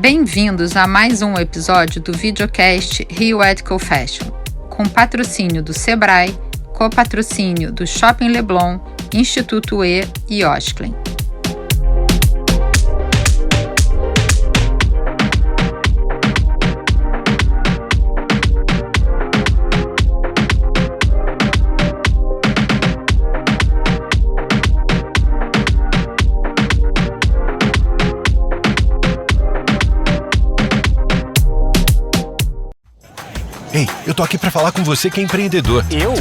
Bem-vindos a mais um episódio do videocast Rio Ethical Fashion, com patrocínio do Sebrae, copatrocínio do Shopping Leblon, Instituto E e Osklen. Ei, eu tô aqui pra falar com você que é empreendedor. Eu?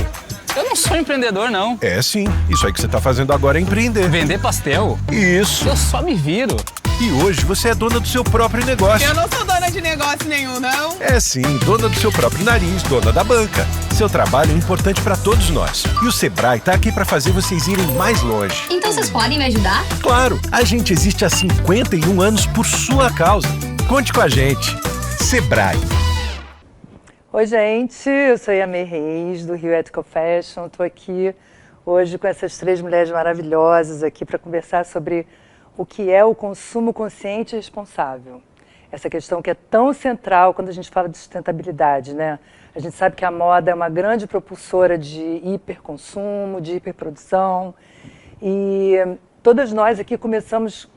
Eu não sou empreendedor, não. É sim, isso aí que você tá fazendo agora é empreender. Vender pastel? Isso. Eu só me viro. E hoje você é dona do seu próprio negócio. Eu não sou dona de negócio nenhum, não. É sim, dona do seu próprio nariz, dona da banca. Seu trabalho é importante pra todos nós. E o Sebrae tá aqui pra fazer vocês irem mais longe. Então vocês podem me ajudar? Claro, a gente existe há 51 anos por sua causa. Conte com a gente. Sebrae. Oi, gente, eu sou a Yamê Reis, do Rio Ethical Fashion. Estou aqui hoje com essas três mulheres maravilhosas aqui para conversar sobre o que é o consumo consciente e responsável. Essa questão que é tão central quando a gente fala de sustentabilidade, né? A gente sabe que a moda é uma grande propulsora de hiperconsumo, de hiperprodução. E todas nós aqui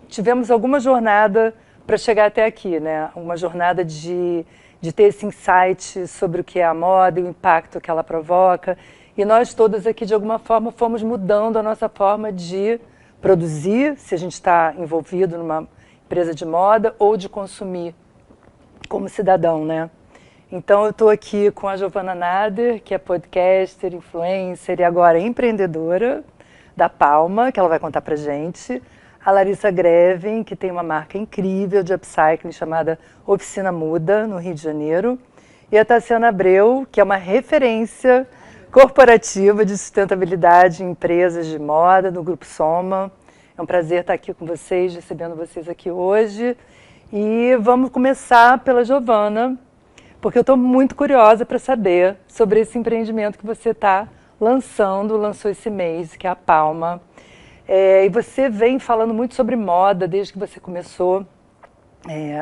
tivemos alguma jornada para chegar até aqui, né? Uma jornada de ter esse insight sobre o que é a moda e o impacto que ela provoca. E nós todas aqui, de alguma forma, fomos mudando a nossa forma de produzir, se a gente está envolvido numa empresa de moda, ou de consumir como cidadão, né? Então, eu estou aqui com a Giovana Nader, que é podcaster, influencer e agora empreendedora da Palma, que ela vai contar pra gente. A Larissa Greven, que tem uma marca incrível de upcycling chamada Oficina Muda, no Rio de Janeiro. E a Tassiana Abreu, que é uma referência corporativa de sustentabilidade em empresas de moda, do Grupo Soma. É um prazer estar aqui com vocês, recebendo vocês aqui hoje. E vamos começar pela Giovana, porque eu estou muito curiosa para saber sobre esse empreendimento que você está lançou esse mês, que é a Palma. E você vem falando muito sobre moda desde que você começou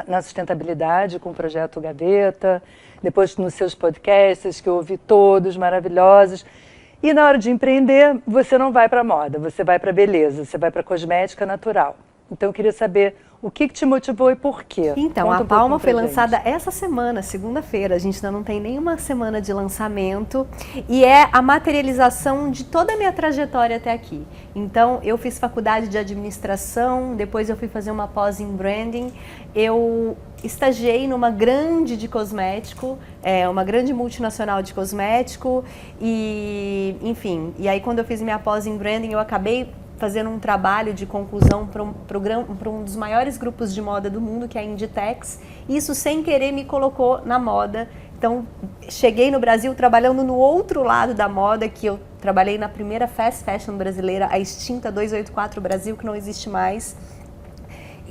na sustentabilidade com o projeto Gaveta, depois nos seus podcasts, que eu ouvi todos, maravilhosos. E na hora de empreender, você não vai para moda, você vai para beleza, você vai para cosmética natural. Então eu queria saber o que te motivou e por quê. Então, Conta a Palma foi lançada gente. essa semana, segunda-feira. A gente ainda não tem nenhuma semana de lançamento e é a materialização de toda a minha trajetória até aqui. Então, eu fiz faculdade de administração, depois eu fui fazer uma pós em branding. Eu estagiei numa grande de cosmético, uma grande multinacional de cosmético e, enfim, e aí quando eu fiz minha pós em branding, eu acabei fazendo um trabalho de conclusão para um dos maiores grupos de moda do mundo, que é a Inditex. Isso, sem querer, me colocou na moda. Então, cheguei no Brasil trabalhando no outro lado da moda, que eu trabalhei na primeira fast fashion brasileira, a extinta 284 Brasil, que não existe mais.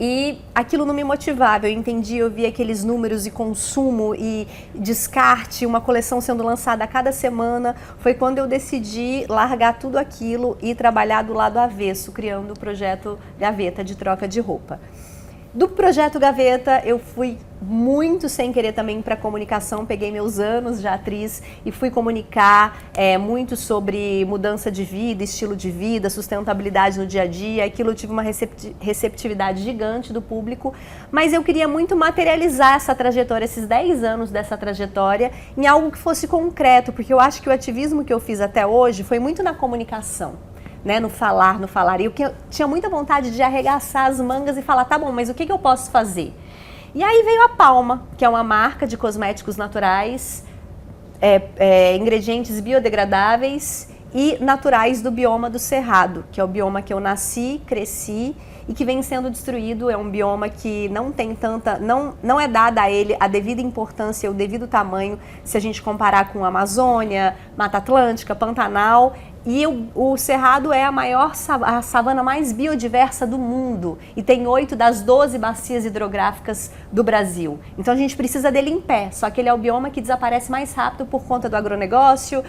E aquilo não me motivava, eu entendi, eu vi aqueles números e consumo e descarte, uma coleção sendo lançada a cada semana. Foi quando eu decidi largar tudo aquilo e trabalhar do lado avesso, criando o projeto Gaveta de troca de roupa. Do projeto Gaveta, eu fui muito sem querer também para comunicação, peguei meus anos de atriz e fui comunicar muito sobre mudança de vida, estilo de vida, sustentabilidade no dia a dia. Aquilo eu tive uma receptividade gigante do público, mas eu queria muito materializar essa trajetória, esses 10 anos dessa trajetória, em algo que fosse concreto, porque eu acho que o ativismo que eu fiz até hoje foi muito na comunicação. Né, no falar. E eu tinha muita vontade de arregaçar as mangas e falar, tá bom, mas o que eu posso fazer? E aí veio a Palma, que é uma marca de cosméticos naturais, ingredientes biodegradáveis e naturais do bioma do Cerrado, que é o bioma que eu nasci, cresci e que vem sendo destruído. É um bioma que não tem não é dada a ele a devida importância, o devido tamanho, se a gente comparar com a Amazônia, Mata Atlântica, Pantanal. E o Cerrado é a maior a savana mais biodiversa do mundo e tem 8 das 12 bacias hidrográficas do Brasil. Então a gente precisa dele em pé, só que ele é o bioma que desaparece mais rápido por conta do agronegócio,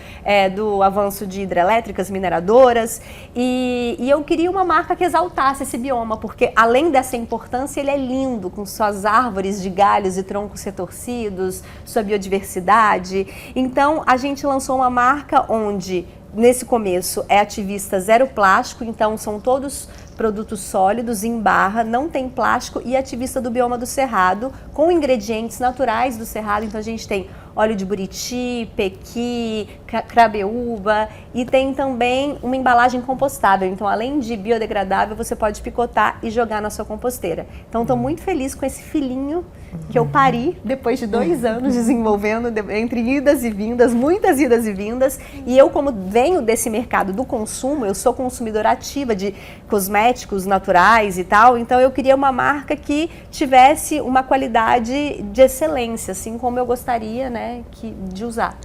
do avanço de hidrelétricas, mineradoras. E eu queria uma marca que exaltasse esse bioma, porque além dessa importância, ele é lindo, com suas árvores de galhos e troncos retorcidos, sua biodiversidade. Então a gente lançou uma marca onde nesse começo é ativista zero plástico, então são todos produtos sólidos em barra, não tem plástico, e ativista do bioma do Cerrado, com ingredientes naturais do Cerrado. Então a gente tem óleo de buriti, pequi, crabeúba, e tem também uma embalagem compostável. Então, além de biodegradável, você pode picotar e jogar na sua composteira. Então, estou muito feliz com esse filhinho que eu pari depois de 2 anos desenvolvendo, entre idas e vindas, muitas idas e vindas. E eu, como venho desse mercado do consumo, eu sou consumidora ativa de cosméticos naturais e tal, então eu queria uma marca que tivesse uma qualidade de excelência, assim como eu gostaria, né, de usar.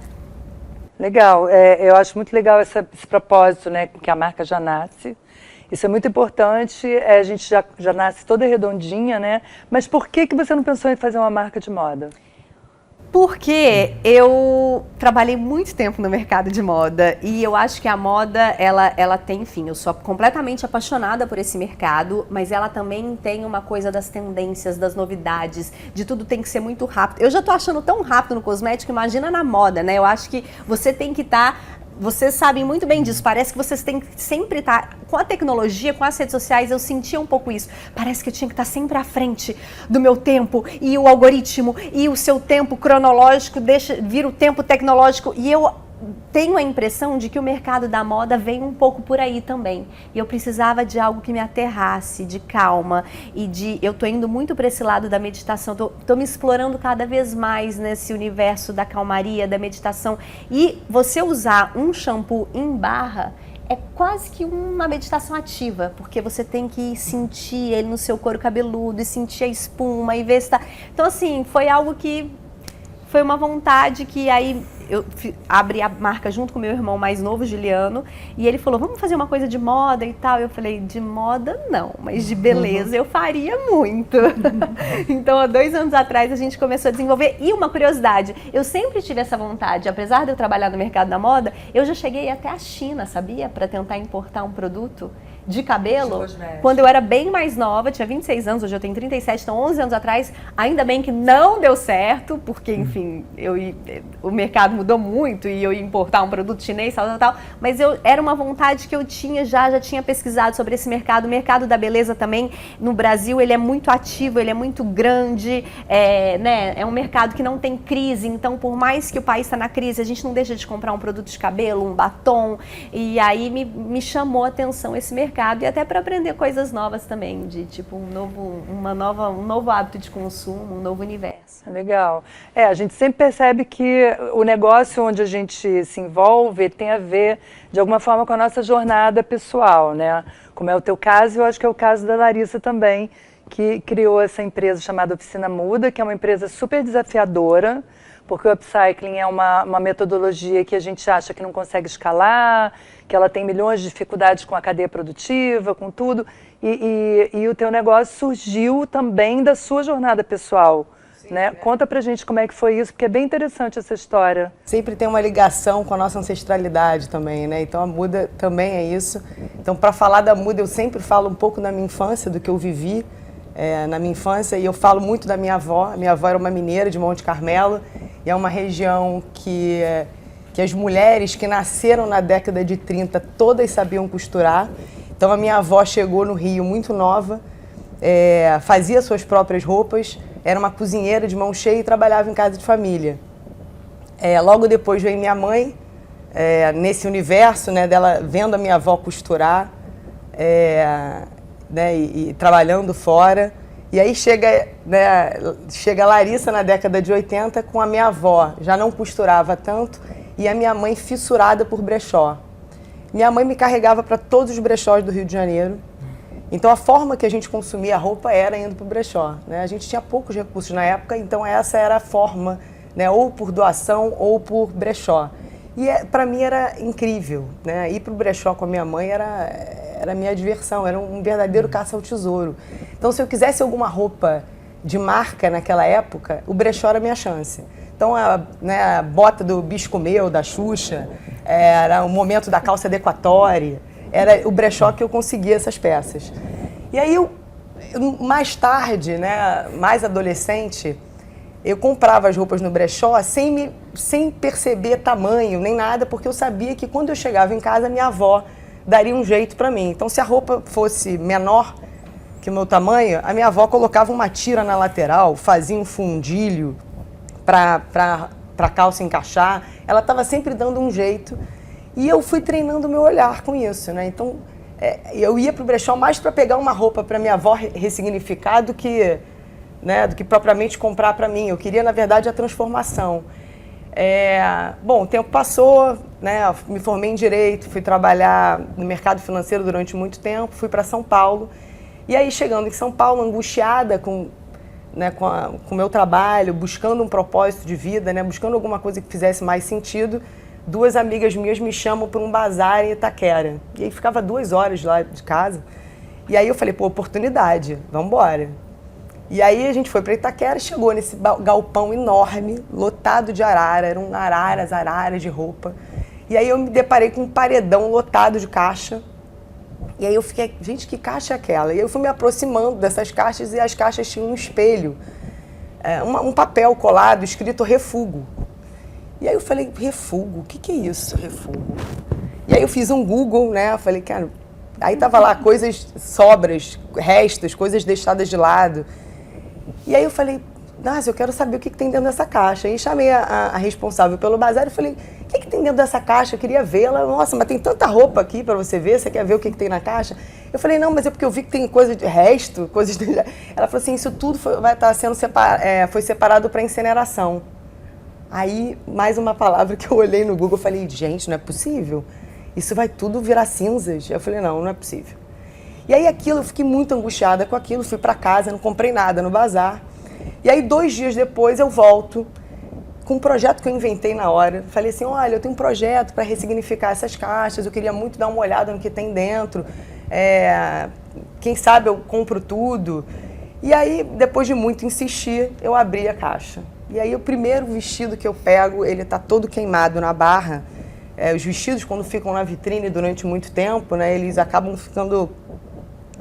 Legal, eu acho muito legal esse propósito, né, que a marca já nasce. Isso é muito importante, a gente já nasce toda redondinha, né? Mas por que você não pensou em fazer uma marca de moda? Porque eu trabalhei muito tempo no mercado de moda e eu acho que a moda, ela tem, enfim, eu sou completamente apaixonada por esse mercado, mas ela também tem uma coisa das tendências, das novidades, de tudo tem que ser muito rápido. Eu já tô achando tão rápido no cosmético, imagina na moda, né? Eu acho que você tem que estar... Vocês sabem muito bem disso, parece que vocês têm que sempre estar, com a tecnologia, com as redes sociais, eu sentia um pouco isso. Parece que eu tinha que estar sempre à frente do meu tempo, e o algoritmo, e o seu tempo cronológico vira o tempo tecnológico, e eu tenho a impressão de que o mercado da moda vem um pouco por aí também. E eu precisava de algo que me aterrasse, de calma, eu tô indo muito para esse lado da meditação, tô me explorando cada vez mais nesse universo da calmaria, da meditação. E você usar um shampoo em barra é quase que uma meditação ativa, porque você tem que sentir ele no seu couro cabeludo e sentir a espuma e ver se tá... Então assim, foi algo que foi uma vontade que aí eu abri a marca junto com meu irmão mais novo, Juliano, e ele falou, vamos fazer uma coisa de moda e tal. Eu falei, de moda não, mas de beleza eu faria muito. Então, há 2 anos atrás a gente começou a desenvolver. E uma curiosidade, eu sempre tive essa vontade, apesar de eu trabalhar no mercado da moda, eu já cheguei até a China, sabia? Para tentar importar um produto de cabelo, quando eu era bem mais nova, tinha 26 anos, hoje eu tenho 37, então 11 anos atrás, ainda bem que não deu certo, porque, enfim, o mercado mudou muito e eu ia importar um produto chinês, tal, mas era uma vontade que eu tinha, já tinha pesquisado sobre esse mercado. O mercado da beleza também, no Brasil, ele é muito ativo, ele é muito grande, né? É um mercado que não tem crise, então por mais que o país está na crise, a gente não deixa de comprar um produto de cabelo, um batom, e aí me chamou a atenção esse mercado. E até para aprender coisas novas também, de tipo um novo hábito de consumo, um novo universo. Legal. A gente sempre percebe que o negócio onde a gente se envolve tem a ver, de alguma forma, com a nossa jornada pessoal, né? Como é o teu caso, eu acho que é o caso da Larissa também, que criou essa empresa chamada Oficina Muda, que é uma empresa super desafiadora, porque o upcycling é uma metodologia que a gente acha que não consegue escalar, que ela tem milhões de dificuldades com a cadeia produtiva, com tudo, e o teu negócio surgiu também da sua jornada pessoal, sim, né? Conta pra gente como é que foi isso, porque é bem interessante essa história. Sempre tem uma ligação com a nossa ancestralidade também, né? Então a muda também é isso. Então, para falar da muda, eu sempre falo um pouco da minha infância, do que eu vivi na minha infância, e eu falo muito da minha avó. A minha avó era uma mineira de Monte Carmelo, e é uma região que as mulheres que nasceram na década de 30 todas sabiam costurar. Então a minha avó chegou no Rio muito nova, fazia suas próprias roupas, era uma cozinheira de mão cheia e trabalhava em casa de família. Logo depois veio minha mãe, nesse universo, né, dela vendo a minha avó costurar, né, e trabalhando fora. E aí chega a Larissa na década de 80 com a minha avó, já não costurava tanto, e a minha mãe fissurada por brechó. Minha mãe me carregava para todos os brechós do Rio de Janeiro. Então a forma que a gente consumia a roupa era indo para o brechó, né? A gente tinha poucos recursos na época, então essa era a forma, né? Ou por doação ou por brechó. E para mim era incrível, né? Ir para o brechó com a minha mãe era minha diversão, era um verdadeiro caça ao tesouro. Então, se eu quisesse alguma roupa de marca naquela época, o brechó era a minha chance. Então, a bota do Bicho Comeu, da Xuxa, era o momento da calça adequatória, era o brechó que eu conseguia essas peças. E aí, mais tarde, né, mais adolescente, eu comprava as roupas no brechó sem perceber tamanho nem nada, porque eu sabia que quando eu chegava em casa, minha avó daria um jeito para mim. Então, se a roupa fosse menor que o meu tamanho, a minha avó colocava uma tira na lateral, fazia um fundilho para a calça encaixar. Ela estava sempre dando um jeito. E eu fui treinando o meu olhar com isso, né? Então, eu ia para o brechó mais para pegar uma roupa para minha avó ressignificar do que propriamente comprar para mim. Eu queria, na verdade, a transformação. Bom, o tempo passou, né? Me formei em Direito, fui trabalhar no mercado financeiro durante muito tempo, fui para São Paulo. E aí, chegando em São Paulo, angustiada com o meu trabalho, buscando um propósito de vida, né? Buscando alguma coisa que fizesse mais sentido, 2 amigas minhas me chamam para um bazar em Itaquera. E aí ficava 2 horas lá de casa. E aí eu falei, pô, oportunidade, vamos embora. E aí a gente foi para Itaquera, chegou nesse galpão enorme, lotado de arara, eram araras de roupa. E aí eu me deparei com um paredão lotado de caixa. E aí eu fiquei, gente, que caixa é aquela? E aí eu fui me aproximando dessas caixas e as caixas tinham um espelho, um papel colado escrito refugo. E aí eu falei, refugo? O que é isso, refugo? E aí eu fiz um Google, né? Eu falei, cara, aí tava lá coisas, sobras, restos, coisas deixadas de lado. E aí eu falei, nossa, eu quero saber o que tem dentro dessa caixa. E chamei a responsável pelo bazar e falei, o que tem dentro dessa caixa? Eu queria ver. Ela, nossa, mas tem tanta roupa aqui para você ver, você quer ver o que tem na caixa? Eu falei, não, mas é porque eu vi que tem coisa de resto, coisas de... Ela falou assim, isso tudo vai estar sendo foi separado para incineração. Aí, mais uma palavra que eu olhei no Google, eu falei, gente, não é possível. Isso vai tudo virar cinzas. Eu falei, não é possível. E aí eu fiquei muito angustiada com aquilo, fui para casa, não comprei nada no bazar. E aí 2 dias depois eu volto com um projeto que eu inventei na hora. Falei assim, olha, eu tenho um projeto para ressignificar essas caixas, eu queria muito dar uma olhada no que tem dentro. Quem sabe eu compro tudo. E aí, depois de muito insistir, eu abri a caixa. E aí o primeiro vestido que eu pego, ele tá todo queimado na barra. Os vestidos, quando ficam na vitrine durante muito tempo, né, eles acabam ficando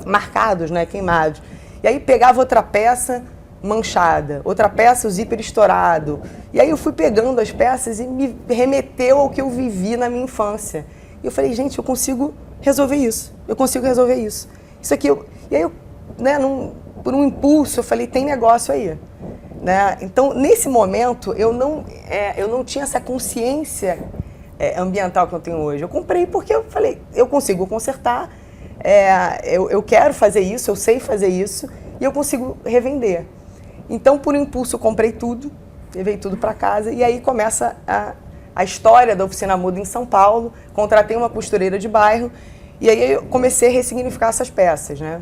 marcados, né, queimados. E aí pegava outra peça manchada, outra peça o zíper estourado. E aí eu fui pegando as peças e me remeteu ao que eu vivi na minha infância. E eu falei, gente, eu consigo resolver isso. Eu consigo resolver isso. Isso aqui, e aí eu, né, por um impulso, eu falei, tem negócio aí. Né? Então, nesse momento, eu não tinha essa consciência ambiental que eu tenho hoje. Eu comprei porque eu falei, eu consigo consertar, eu quero fazer isso, eu sei fazer isso, e eu consigo revender. Então, por impulso, eu comprei tudo, levei tudo para casa, e aí começa a história da Oficina Muda em São Paulo. Contratei uma costureira de bairro, e aí eu comecei a ressignificar essas peças, né?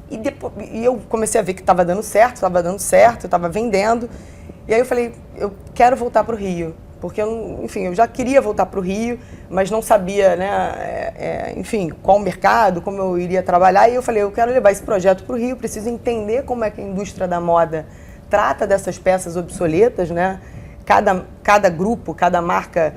E eu comecei a ver que estava dando certo, estava vendendo. E aí eu falei, eu quero voltar para o Rio. Porque, eu já queria voltar para o Rio, mas não sabia, né, qual o mercado, como eu iria trabalhar. E eu falei, eu quero levar esse projeto para o Rio, preciso entender como é que a indústria da moda trata dessas peças obsoletas, né? Cada grupo, cada marca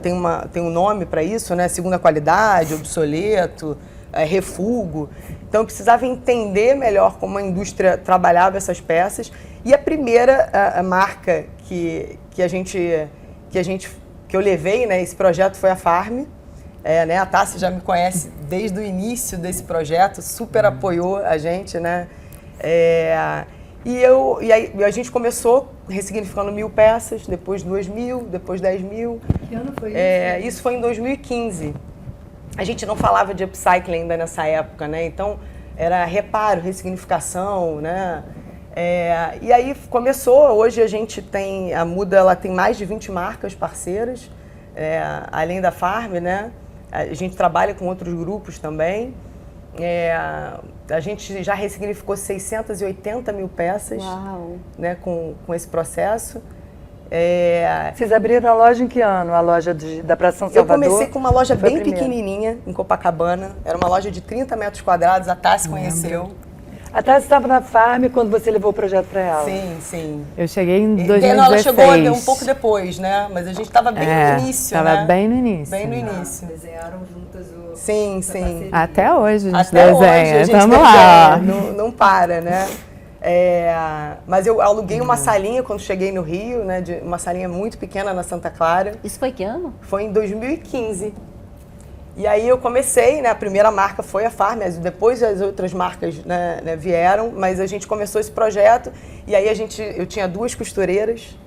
tem um nome para isso, né? Segunda qualidade, obsoleto, refugo. Então eu precisava entender melhor como a indústria trabalhava essas peças. E a primeira marca que eu levei, né, esse projeto foi a Farm. Né, a Tássia já me conhece desde o início desse projeto, super apoiou a gente, né? E aí a gente começou ressignificando 1.000 peças, depois 2.000, depois 10.000. Que ano foi isso? Isso foi em 2015. A gente não falava de upcycling ainda nessa época, né? Então era reparo, ressignificação, né? E aí começou, hoje a gente tem, a Muda, ela tem mais de 20 marcas parceiras, além da Farm, né? A gente trabalha com outros grupos também. A gente já ressignificou 680.000 peças, né, com esse processo. Vocês abriram a loja em que ano? A loja da Praça São Salvador? Eu comecei com uma loja Foi a bem primeira. pequenininha, em Copacabana. Era uma loja de 30 metros quadrados, a Tassi conheceu. A Tassi estava na Farm quando você levou o projeto para ela. Sim, sim. Eu cheguei em Não, 2016. ela chegou um pouco depois, né? Mas a gente estava bem no início, Tava né? bem no início. Bem no início. Desenharam juntas o... Sim, sim. Até hoje a gente Até hoje desenha. a gente Tamo desenha, lá. não para, né? Mas eu aluguei uma salinha quando cheguei no Rio, né? Uma salinha muito pequena na Santa Clara. Isso foi que ano? Foi em 2015. E aí eu comecei, né? A primeira marca foi a Farm, depois as outras marcas né, vieram, mas a gente começou esse projeto e aí eu tinha 2 costureiras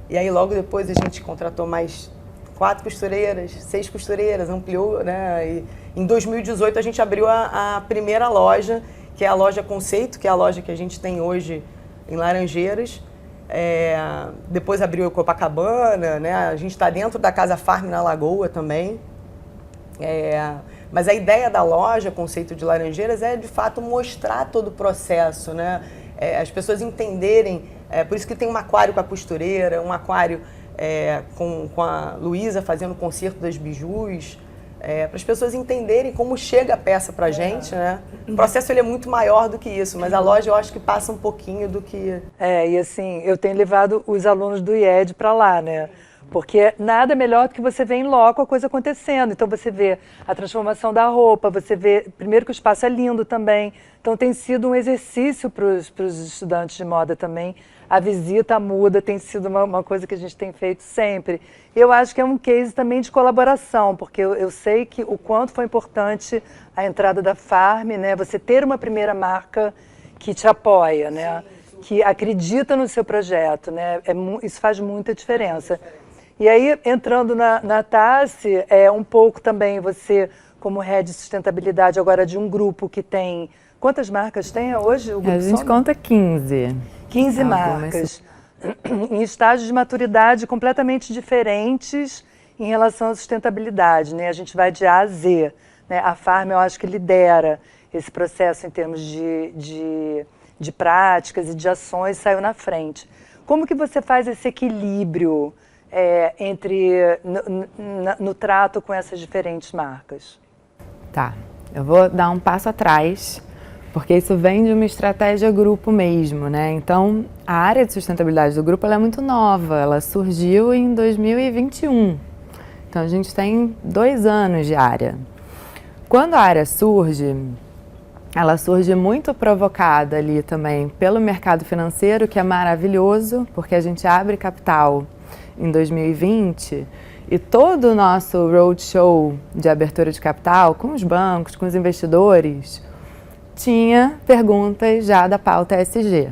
e aí logo depois a gente contratou mais 4 costureiras, 6 costureiras, ampliou, né? E em 2018 a gente abriu a primeira loja, que é a loja Conceito, que é a loja que a gente tem hoje em Laranjeiras. Depois abriu a Copacabana, né? A gente está dentro da Casa Farm na Lagoa também. Mas a ideia da loja Conceito de Laranjeiras é de fato mostrar todo o processo, né? As pessoas entenderem, por isso que tem um aquário com a costureira, um aquário com a Luísa fazendo o concerto das bijus, para as pessoas entenderem como chega a peça para a gente, né? O processo ele é muito maior do que isso, mas a loja eu acho que passa um pouquinho do que... E assim, eu tenho levado os alunos do IED para lá, né? Porque nada melhor do que você ver em loco a coisa acontecendo. Então você vê a transformação da roupa, você vê, primeiro que o espaço é lindo também. Então tem sido um exercício para os estudantes de moda também. A visita à muda tem sido uma coisa que a gente tem feito sempre. Eu acho que é um case também de colaboração, porque eu sei que o quanto foi importante a entrada da Farm, né? Você ter uma primeira marca que te apoia, né? Que acredita no seu projeto, né? Isso faz muita diferença. E aí, entrando na Tassi, um pouco também você, como head de sustentabilidade agora de um grupo que tem... Quantas marcas tem hoje o grupo? A gente conta 15. 15 marcas, em estágios de maturidade completamente diferentes em relação à sustentabilidade, né? A gente vai de A a Z, né? A Farm, eu acho que lidera esse processo em termos de práticas e de ações, saiu na frente. Como que você faz esse equilíbrio no trato com essas diferentes marcas? Tá, eu vou dar um passo atrás, porque isso vem de uma estratégia grupo mesmo, né? Então, a área de sustentabilidade do grupo ela é muito nova, ela surgiu em 2021. Então, a gente tem 2 anos de área. Quando a área surge, ela surge muito provocada ali também pelo mercado financeiro, que é maravilhoso, porque a gente abre capital em 2020 e todo o nosso roadshow de abertura de capital com os bancos, com os investidores, tinha perguntas já da pauta ESG,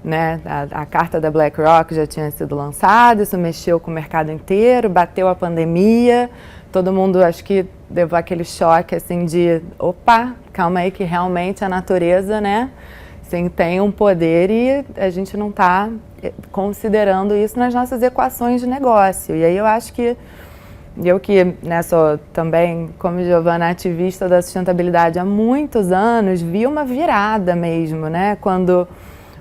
né? A carta da BlackRock já tinha sido lançada, isso mexeu com o mercado inteiro, bateu a pandemia, todo mundo acho que levou aquele choque assim de, opa, calma aí que realmente a natureza, né, assim, tem um poder e a gente não está considerando isso nas nossas equações de negócio. E aí eu acho que eu que né, sou também, como Giovana, ativista da sustentabilidade há muitos anos, vi uma virada mesmo, né? Quando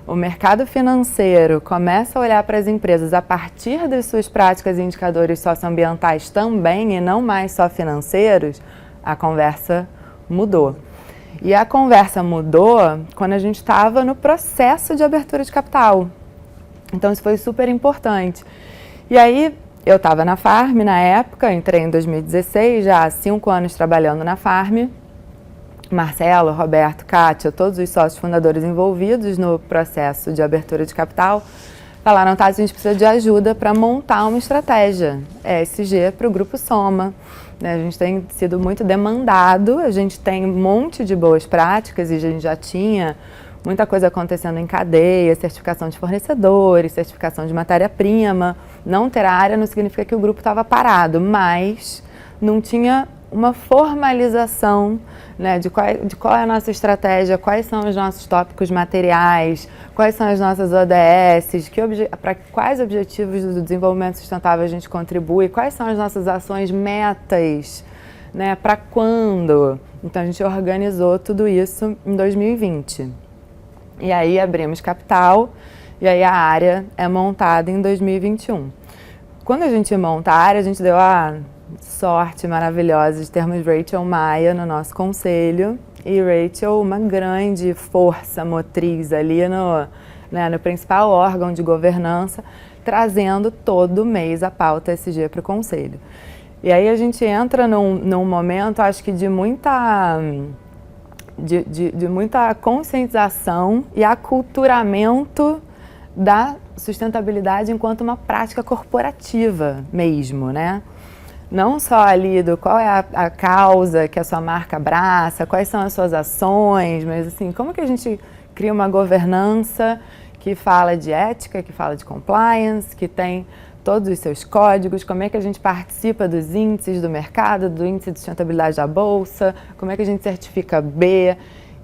o mercado financeiro começa a olhar para as empresas a partir das suas práticas e indicadores socioambientais também, e não mais só financeiros, a conversa mudou. E a conversa mudou quando a gente estava no processo de abertura de capital. Então isso foi super importante. E aí eu estava na Farm na época, entrei em 2016, já há 5 anos trabalhando na Farm. Marcelo, Roberto, Kátia, todos os sócios fundadores envolvidos no processo de abertura de capital, falaram, tá, a gente precisa de ajuda para montar uma estratégia ESG para o Grupo Soma. A gente tem sido muito demandado, a gente tem um monte de boas práticas e a gente já tinha muita coisa acontecendo em cadeia, certificação de fornecedores, certificação de matéria-prima. Não ter área não significa que o grupo estava parado, mas não tinha uma formalização, né, de qual é a nossa estratégia, quais são os nossos tópicos materiais, quais são as nossas ODS, para quais objetivos do desenvolvimento sustentável a gente contribui, quais são as nossas ações, metas, né, para quando. Então a gente organizou tudo isso em 2020. E aí abrimos capital e aí a área é montada em 2021. Quando a gente monta a área, a gente deu a sorte maravilhosa de termos Rachel Maia no nosso conselho, e Rachel, uma grande força motriz ali no principal órgão de governança, trazendo todo mês a pauta ESG para o conselho. E aí a gente entra num momento, acho que de muita conscientização e aculturamento da sustentabilidade enquanto uma prática corporativa mesmo, né? Não só ali do qual é a causa que a sua marca abraça, quais são as suas ações, mas assim, como que a gente cria uma governança que fala de ética, que fala de compliance, que tem todos os seus códigos, como é que a gente participa dos índices do mercado, do índice de sustentabilidade da Bolsa, como é que a gente certifica B,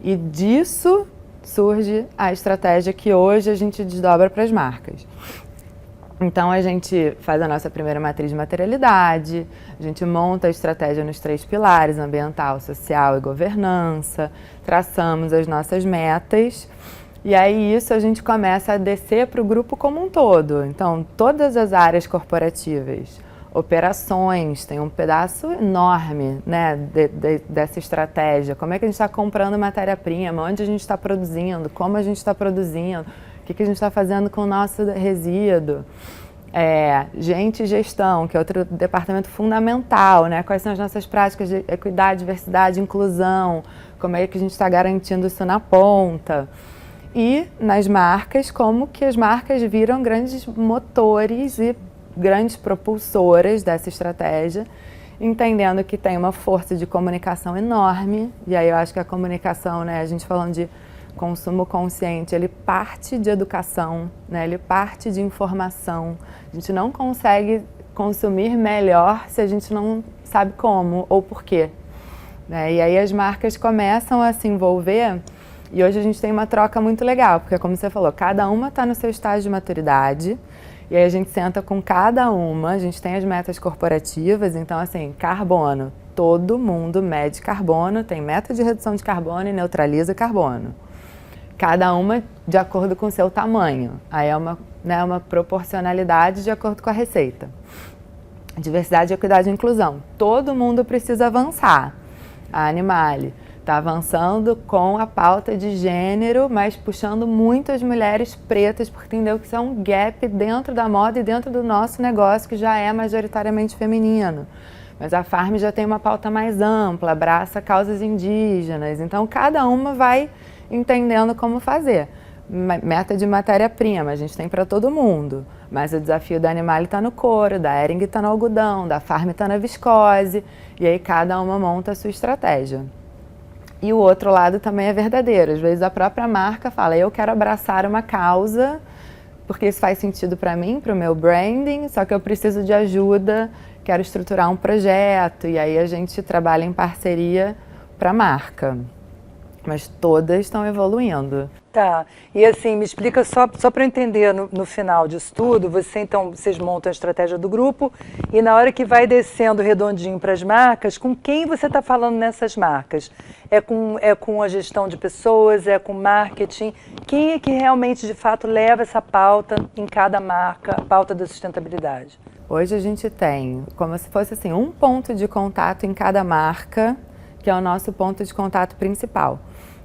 e disso surge a estratégia que hoje a gente desdobra para as marcas. Então a gente faz a nossa primeira matriz de materialidade, a gente monta a estratégia nos 3 pilares, ambiental, social e governança, traçamos as nossas metas, e aí isso a gente começa a descer para o grupo como um todo. Então todas as áreas corporativas, operações, tem um pedaço enorme, né, dessa estratégia. Como é que a gente está comprando matéria-prima, onde a gente está produzindo, como a gente está produzindo, o que a gente está fazendo com o nosso resíduo. Gente e gestão, que é outro departamento fundamental, né? Quais são as nossas práticas de equidade, diversidade, inclusão, como é que a gente está garantindo isso na ponta. E nas marcas, como que as marcas viram grandes motores e grandes propulsoras dessa estratégia, entendendo que tem uma força de comunicação enorme, e aí eu acho que a comunicação, né, a gente falando de consumo consciente, ele parte de educação, né, ele parte de informação. A gente não consegue consumir melhor se a gente não sabe como ou por quê, né? E aí as marcas começam a se envolver, e hoje a gente tem uma troca muito legal, porque como você falou, cada uma está no seu estágio de maturidade, e aí a gente senta com cada uma, a gente tem as metas corporativas, então assim, carbono, todo mundo mede carbono, tem meta de redução de carbono e neutraliza carbono. Cada uma de acordo com o seu tamanho, aí é uma proporcionalidade de acordo com a receita. Diversidade, equidade e inclusão, todo mundo precisa avançar. A Animale está avançando com a pauta de gênero, mas puxando muito as mulheres pretas, porque entendeu que isso é um gap dentro da moda e dentro do nosso negócio, que já é majoritariamente feminino. Mas a Farm já tem uma pauta mais ampla, abraça causas indígenas, então cada uma vai entendendo como fazer. Meta de matéria-prima, a gente tem para todo mundo, mas o desafio da Animale está no couro, da Hering está no algodão, da Farm está na viscose, e aí cada uma monta a sua estratégia. E o outro lado também é verdadeiro, às vezes a própria marca fala, eu quero abraçar uma causa, porque isso faz sentido para mim, para o meu branding, só que eu preciso de ajuda, quero estruturar um projeto, e aí a gente trabalha em parceria para a marca. Mas todas estão evoluindo. Tá, e assim, me explica só para eu entender no final disso tudo, vocês montam a estratégia do grupo e na hora que vai descendo redondinho para as marcas, com quem você está falando nessas marcas? É com a gestão de pessoas, é com marketing? Quem é que realmente, de fato, leva essa pauta em cada marca, a pauta da sustentabilidade? Hoje a gente tem, como se fosse assim, um ponto de contato em cada marca, que é o nosso ponto de contato principal.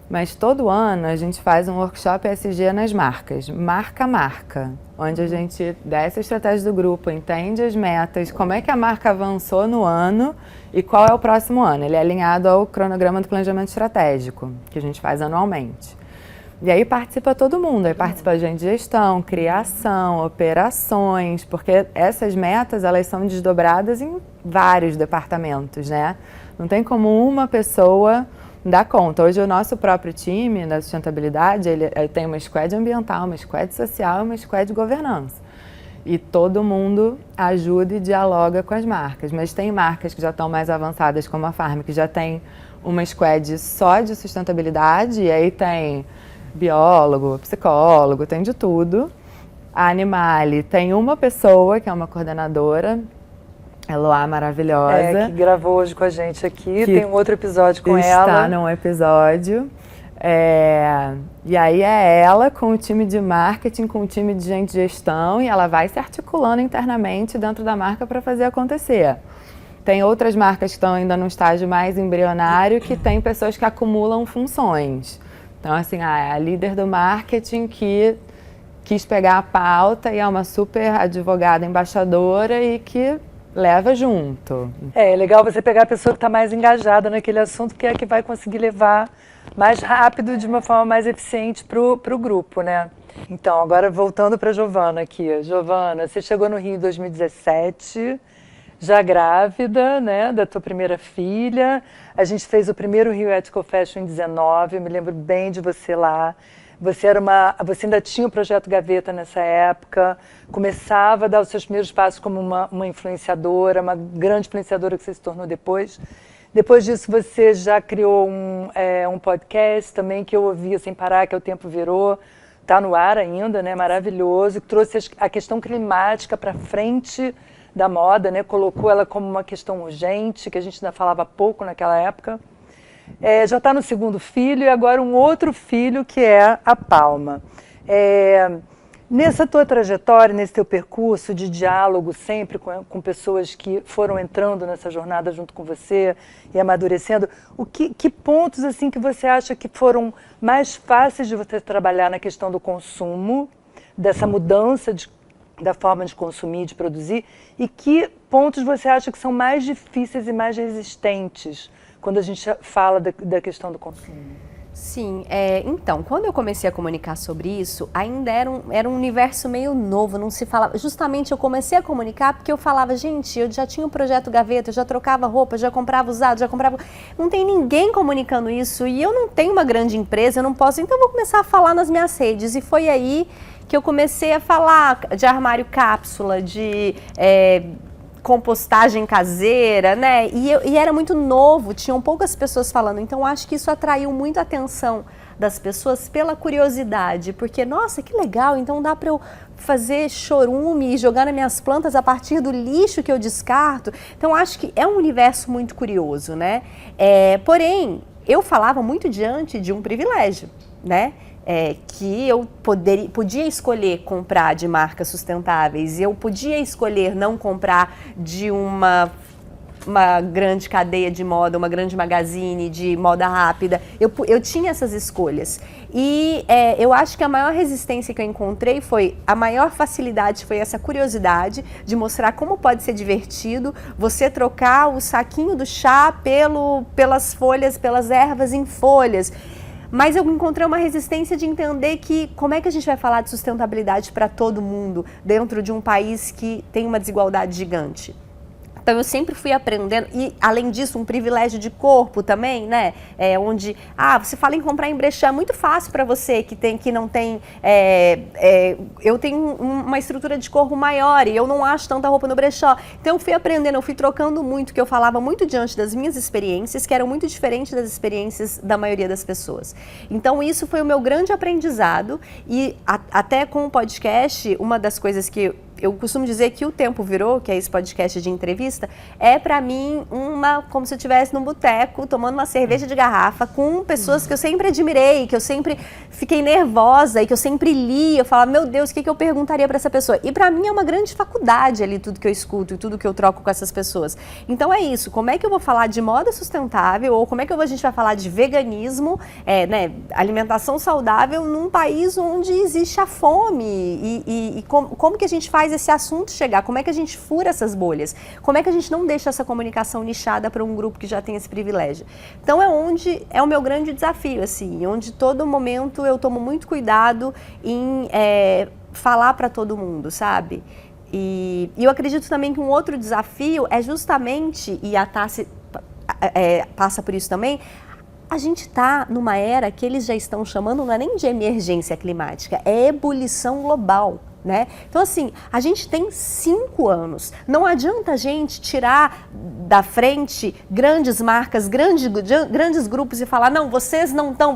Mas todo ano a gente faz um workshop ESG nas marcas, marca a marca, onde a gente desce a estratégia do grupo, entende as metas, como é que a marca avançou no ano e qual é o próximo ano. Ele é alinhado ao cronograma do planejamento estratégico, que a gente faz anualmente. E aí participa todo mundo, aí participa a gente de gestão, criação, operações, porque essas metas elas são desdobradas em vários departamentos, né? Não tem como uma pessoa dar conta. Hoje o nosso próprio time da sustentabilidade, ele tem uma squad ambiental, uma squad social e uma squad de governança. E todo mundo ajuda e dialoga com as marcas. Mas tem marcas que já estão mais avançadas, como a Farm, que já tem uma squad só de sustentabilidade, e aí tem biólogo, psicólogo, tem de tudo. A Animale tem uma pessoa, que é uma coordenadora, Eloá maravilhosa. Que gravou hoje com a gente aqui, tem um outro episódio com ela. Está num episódio. E aí é ela com o time de marketing, com o time de gente de gestão, e ela vai se articulando internamente dentro da marca para fazer acontecer. Tem outras marcas que estão ainda num estágio mais embrionário, que tem pessoas que acumulam funções. Então, assim, a líder do marketing que quis pegar a pauta e é uma super advogada embaixadora e que leva junto. É legal você pegar a pessoa que está mais engajada naquele assunto, que é a que vai conseguir levar mais rápido, de uma forma mais eficiente para o grupo, né? Então, agora voltando para a Giovana aqui. Giovana, você chegou no Rio em 2017, já grávida, né, da tua primeira filha. A gente fez o primeiro Rio Ethical Fashion em 19, eu me lembro bem de você lá. Você ainda tinha o Projeto Gaveta nessa época, começava a dar os seus primeiros passos como uma influenciadora, uma grande influenciadora que você se tornou depois. Depois disso, você já criou um podcast também que eu ouvia sem parar, que é O Tempo Virou. Está no ar ainda, né? Maravilhoso. Que trouxe a questão climática para frente da moda, né? Colocou ela como uma questão urgente, que a gente ainda falava pouco naquela época. Já está no segundo filho e agora um outro filho, que é a Palma. Nessa tua trajetória, nesse teu percurso de diálogo sempre com pessoas que foram entrando nessa jornada junto com você e amadurecendo, que pontos assim que você acha que foram mais fáceis de você trabalhar na questão do consumo, dessa mudança da forma de consumir, de produzir, e que pontos você acha que são mais difíceis e mais resistentes quando a gente fala da questão do consumo? Sim, então, quando eu comecei a comunicar sobre isso, ainda era um universo meio novo, não se falava. Justamente eu comecei a comunicar porque eu falava, gente, eu já tinha um projeto Gaveta, eu já trocava roupa, já comprava usado, já comprava. Não tem ninguém comunicando isso e eu não tenho uma grande empresa, eu não posso, então eu vou começar a falar nas minhas redes. E foi aí que eu comecei a falar de armário cápsula, de compostagem caseira, né? E era muito novo, tinham poucas pessoas falando, então acho que isso atraiu muito a atenção das pessoas pela curiosidade, porque, nossa, que legal, então dá para eu fazer chorume e jogar nas minhas plantas a partir do lixo que eu descarto. Então acho que é um universo muito curioso, né? Porém, eu falava muito diante de um privilégio, né? Que eu podia escolher comprar de marcas sustentáveis, eu podia escolher não comprar de uma grande cadeia de moda, uma grande magazine de moda rápida. Eu tinha essas escolhas. E eu acho que a maior resistência que eu encontrei a maior facilidade foi essa curiosidade de mostrar como pode ser divertido você trocar o saquinho do chá pelas folhas, pelas ervas em folhas. Mas eu encontrei uma resistência de entender que como é que a gente vai falar de sustentabilidade para todo mundo dentro de um país que tem uma desigualdade gigante. Então eu sempre fui aprendendo, e além disso um privilégio de corpo também, né? Onde, você fala em comprar em brechó, é muito fácil para você que não tem, eu tenho uma estrutura de corpo maior e eu não acho tanta roupa no brechó. Então eu fui aprendendo, eu fui trocando muito, que eu falava muito diante das minhas experiências, que eram muito diferentes das experiências da maioria das pessoas. Então isso foi o meu grande aprendizado e até com o podcast, uma das coisas que eu costumo dizer que O Tempo Virou, que é esse podcast de entrevista, é para mim como se eu estivesse num boteco, tomando uma cerveja de garrafa, com pessoas que eu sempre admirei, que eu sempre fiquei nervosa e que eu sempre li, eu falava, meu Deus, o que eu perguntaria para essa pessoa? E para mim é uma grande faculdade ali, tudo que eu escuto e tudo que eu troco com essas pessoas. Então é isso, como é que eu vou falar de moda sustentável, ou como é que a gente vai falar de veganismo, né, alimentação saudável num país onde existe a fome, e como que a gente faz esse assunto chegar, como é que a gente fura essas bolhas, como é que a gente não deixa essa comunicação nichada para um grupo que já tem esse privilégio. Então é o meu grande desafio, assim, onde todo momento eu tomo muito cuidado em falar para todo mundo, sabe? E eu acredito também que um outro desafio é justamente, e a Tassi passa por isso também, a gente está numa era que eles já estão chamando, não é nem de emergência climática, é ebulição global. Né? Então, assim, a gente tem 5 anos. Não adianta a gente tirar da frente grandes marcas, grandes grupos e falar, não, vocês não estão...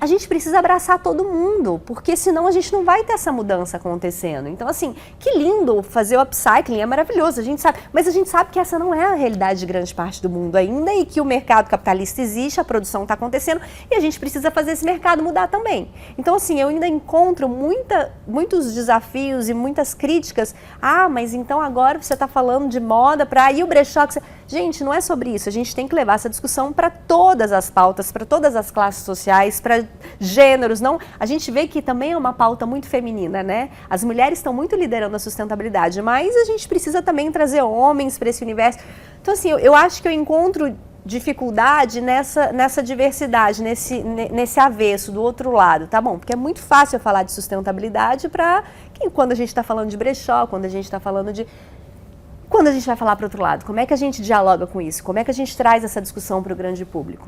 a gente precisa abraçar todo mundo, porque senão a gente não vai ter essa mudança acontecendo. Então, assim, que lindo fazer o upcycling, é maravilhoso, a gente sabe, mas a gente sabe que essa não é a realidade de grande parte do mundo ainda e que o mercado capitalista existe, a produção está acontecendo e a gente precisa fazer esse mercado mudar também. Então, assim, eu ainda encontro muitos desafios e muitas críticas. Ah, mas então agora você está falando de moda para ir o brechó. Gente, não é sobre isso. A gente tem que levar essa discussão para todas as pautas, para todas as classes sociais, para gêneros. Não, a gente vê que também é uma pauta muito feminina, né? As mulheres estão muito liderando a sustentabilidade, mas a gente precisa também trazer homens para esse universo. Então, assim, eu acho que eu encontro dificuldade nessa diversidade, nesse avesso do outro lado, tá bom? Porque é muito fácil eu falar de sustentabilidade quando a gente está falando de brechó, quando a gente está falando de... Quando a gente vai falar para o outro lado, como é que a gente dialoga com isso? Como é que a gente traz essa discussão para o grande público?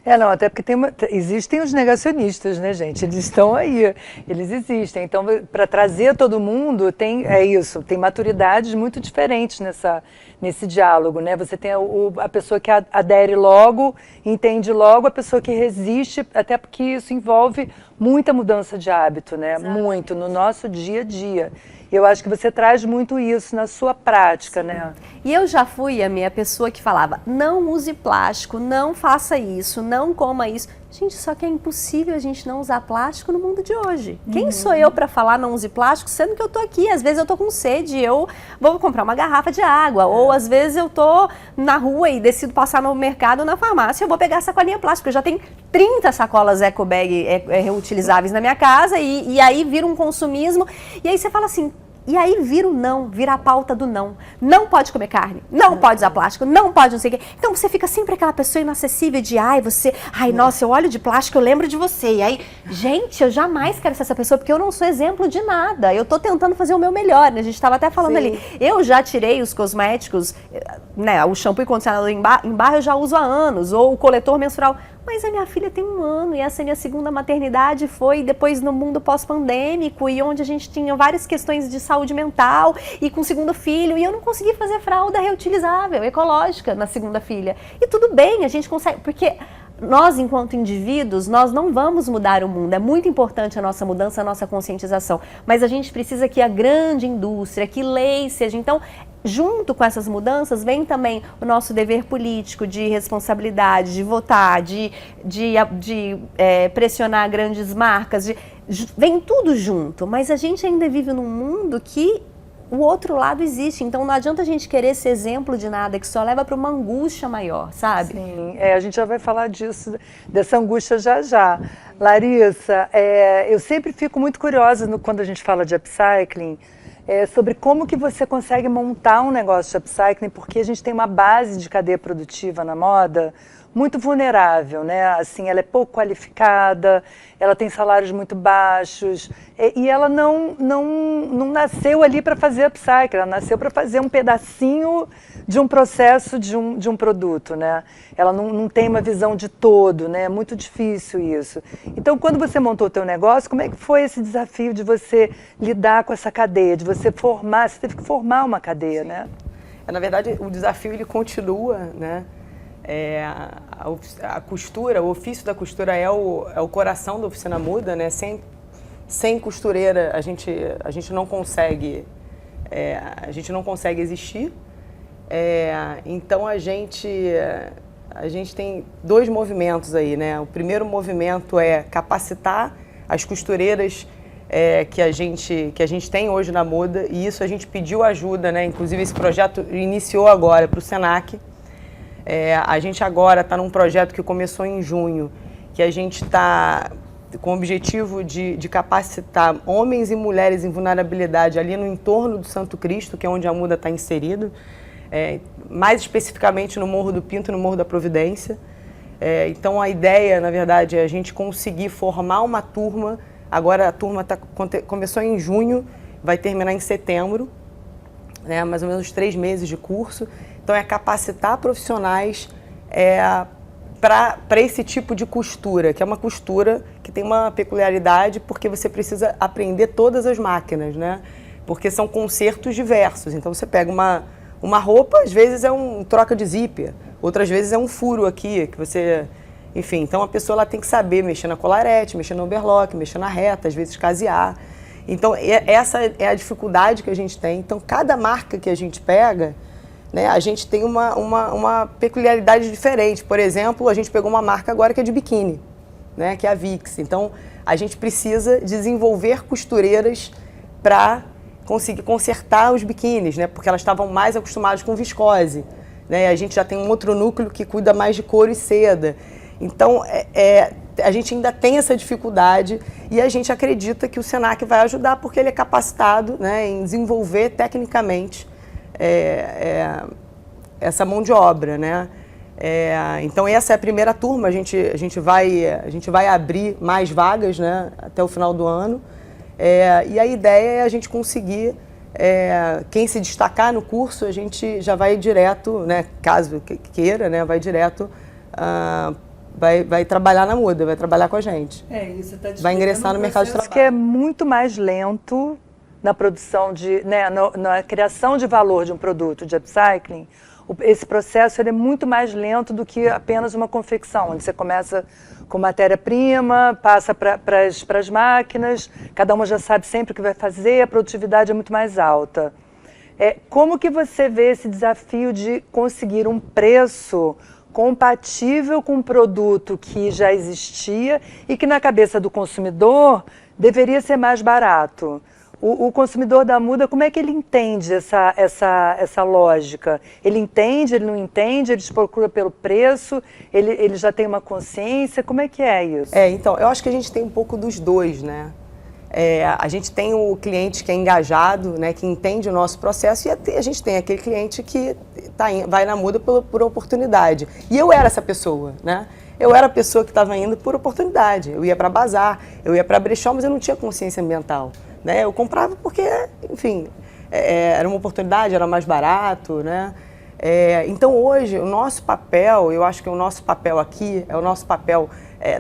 Não, até porque existem os negacionistas, né, gente? Eles estão aí, eles existem. Então, para trazer todo mundo, tem maturidades muito diferentes nesse diálogo, né? Você tem a pessoa que adere logo, entende logo, a pessoa que resiste, até porque isso envolve muita mudança de hábito, né? Exato. Muito, no nosso dia a dia. Eu acho que você traz muito isso na sua prática, sim, né? E eu já fui a minha pessoa que falava, não use plástico, não faça isso, não coma isso. Gente, só que é impossível a gente não usar plástico no mundo de hoje. Quem sou eu para falar não use plástico, sendo que eu tô aqui, às vezes eu tô com sede, eu vou comprar uma garrafa de água, ou às vezes eu tô na rua e decido passar no mercado ou na farmácia, eu vou pegar a sacolinha plástica, eu já tenho 30 sacolas eco bag reutilizáveis na minha casa e aí vira um consumismo, e aí você fala assim, e aí vira a pauta do não. Não pode comer carne, não pode usar plástico, não pode não sei o quê. Então você fica sempre aquela pessoa inacessível de, nossa, eu olho de plástico, eu lembro de você. E aí, gente, eu jamais quero ser essa pessoa, porque eu não sou exemplo de nada. Eu tô tentando fazer o meu melhor, né? A gente estava até falando ali. Eu já tirei os cosméticos, né? O shampoo e condicionador em barra eu já uso há anos, ou o coletor menstrual. Mas a minha filha tem 1 ano e essa minha segunda maternidade foi depois no mundo pós-pandêmico e onde a gente tinha várias questões de saúde mental e com o segundo filho e eu não consegui fazer fralda reutilizável, ecológica na segunda filha. E tudo bem, a gente consegue, porque nós, enquanto indivíduos, nós não vamos mudar o mundo. É muito importante a nossa mudança, a nossa conscientização. Mas a gente precisa que a grande indústria, que leis sejam... Então, junto com essas mudanças, vem também o nosso dever político de responsabilidade, de votar, de pressionar grandes marcas. Vem tudo junto. Mas a gente ainda vive num mundo que o outro lado existe, então não adianta a gente querer ser exemplo de nada, que só leva para uma angústia maior, sabe? Sim, a gente já vai falar disso, dessa angústia já. Larissa, eu sempre fico muito curiosa quando a gente fala de upcycling, sobre como que você consegue montar um negócio de upcycling, porque a gente tem uma base de cadeia produtiva na moda muito vulnerável, né? Assim, ela é pouco qualificada, ela tem salários muito baixos e ela não nasceu ali para fazer upcycling, ela nasceu para fazer um pedacinho de um processo de um produto, né? Ela não tem uma visão de todo, né? É muito difícil isso. Então, quando você montou o teu negócio, como é que foi esse desafio de você lidar com essa cadeia, de você você teve que formar uma cadeia, sim, né? Na verdade, o desafio ele continua, né? A costura, o ofício da costura é o coração da Oficina Muda, né? Sem costureira a gente não consegue existir. Então a gente tem 2 movimentos aí, né? O primeiro movimento é capacitar as costureiras que a gente tem hoje na Muda, e isso a gente pediu ajuda, né? Inclusive esse projeto iniciou agora para o Senac. A gente agora está num projeto que começou em junho, que a gente está com o objetivo de capacitar homens e mulheres em vulnerabilidade ali no entorno do Santo Cristo, que é onde a Muda está inserido, mais especificamente no Morro do Pinto e no Morro da Providência. Então a ideia, na verdade, é a gente conseguir formar uma turma. Agora a turma começou em junho, vai terminar em setembro, né, mais ou menos 3 meses de curso. Então, é capacitar profissionais para esse tipo de costura, que é uma costura que tem uma peculiaridade porque você precisa aprender todas as máquinas, né? Porque são consertos diversos. Então, você pega uma roupa, às vezes é um troca de zíper, outras vezes é um furo aqui, que você Enfim, então a pessoa ela tem que saber mexer na colarete, mexer no overlock, mexer na reta, às vezes casear. Então, essa é a dificuldade que a gente tem. Então, cada marca que a gente pega, né, a gente tem uma peculiaridade diferente. Por exemplo, a gente pegou uma marca agora que é de biquíni, né, que é a Vix. Então, a gente precisa desenvolver costureiras para conseguir consertar os biquínis, né, porque elas estavam mais acostumadas com viscose. Né, a gente já tem um outro núcleo que cuida mais de couro e seda. Então, a gente ainda tem essa dificuldade e a gente acredita que o Senac vai ajudar porque ele é capacitado, né, em desenvolver tecnicamente essa mão de obra, né? Então essa é a primeira turma, a gente vai abrir mais vagas, né, até o final do ano e a ideia é a gente conseguir, quem se destacar no curso, a gente já vai direto, né, caso queira, né, vai direto, vai trabalhar na muda, vai trabalhar com a gente. Isso tá vai ingressar no mercado de trabalho. Que é muito mais lento na produção né, na criação de valor de um produto de upcycling. Esse processo ele é muito mais lento do que apenas uma confecção, onde você começa com matéria-prima, passa para as máquinas, cada uma já sabe sempre o que vai fazer, a produtividade é muito mais alta. Como que você vê esse desafio de conseguir um preço compatível com um produto que já existia e que na cabeça do consumidor deveria ser mais barato? O consumidor da muda, como é que ele entende essa lógica? Ele entende, ele não entende, ele te procura pelo preço, ele já tem uma consciência, como é que é isso? Então, eu acho que a gente tem um pouco dos dois, né? A gente tem o cliente que é engajado, né, que entende o nosso processo, e a gente tem aquele cliente que vai na muda por oportunidade. E eu era essa pessoa, né? Eu era a pessoa que estava indo por oportunidade. Eu ia para bazar, eu ia para brechó, mas eu não tinha consciência ambiental. Né? Eu comprava porque, enfim, era uma oportunidade, era mais barato, né? Então hoje o nosso papel, eu acho que o nosso papel aqui, é o nosso papel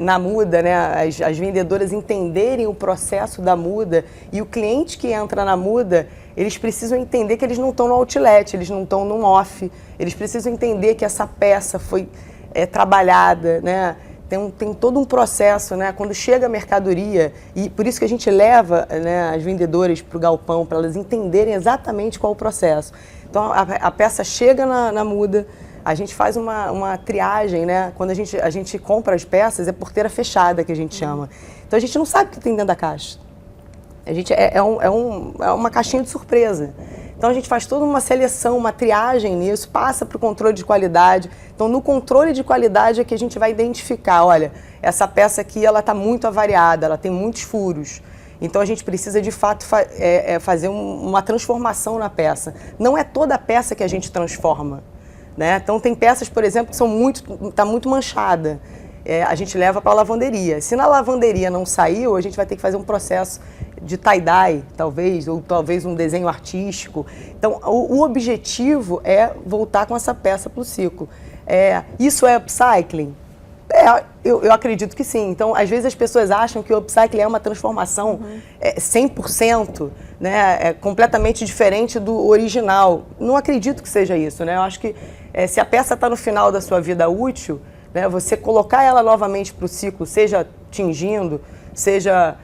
na muda, né? As vendedoras entenderem o processo da muda e o cliente que entra na muda, eles precisam entender que eles não estão no outlet, eles não estão num off, eles precisam entender que essa peça foi trabalhada, né? Tem todo um processo, né? Quando chega a mercadoria, e por isso que a gente leva, né, as vendedoras para o galpão, para elas entenderem exatamente qual é o processo. Então, a peça chega na muda, a gente faz uma triagem, né? Quando a gente compra as peças, é porteira fechada que a gente chama. Então, a gente não sabe o que tem dentro da caixa. A gente é uma caixinha de surpresa. Então, a gente faz toda uma seleção, uma triagem nisso, passa para o controle de qualidade. Então, no controle de qualidade é que a gente vai identificar, olha, essa peça aqui ela está muito avariada, ela tem muitos furos. Então, a gente precisa, de fato, fazer uma transformação na peça. Não é toda a peça que a gente transforma, né? Então, tem peças, por exemplo, que está muito manchada. A gente leva para a lavanderia. Se na lavanderia não saiu, a gente vai ter que fazer um processo de tie-dye, talvez, ou talvez um desenho artístico. Então, o objetivo é voltar com essa peça para o ciclo. Isso é upcycling? Eu acredito que sim. Então, às vezes as pessoas acham que o upcycling é uma transformação 100%, né, completamente diferente do original. Não acredito que seja isso, né? Eu acho que se a peça está no final da sua vida útil, né, você colocar ela novamente para o ciclo, seja tingindo, seja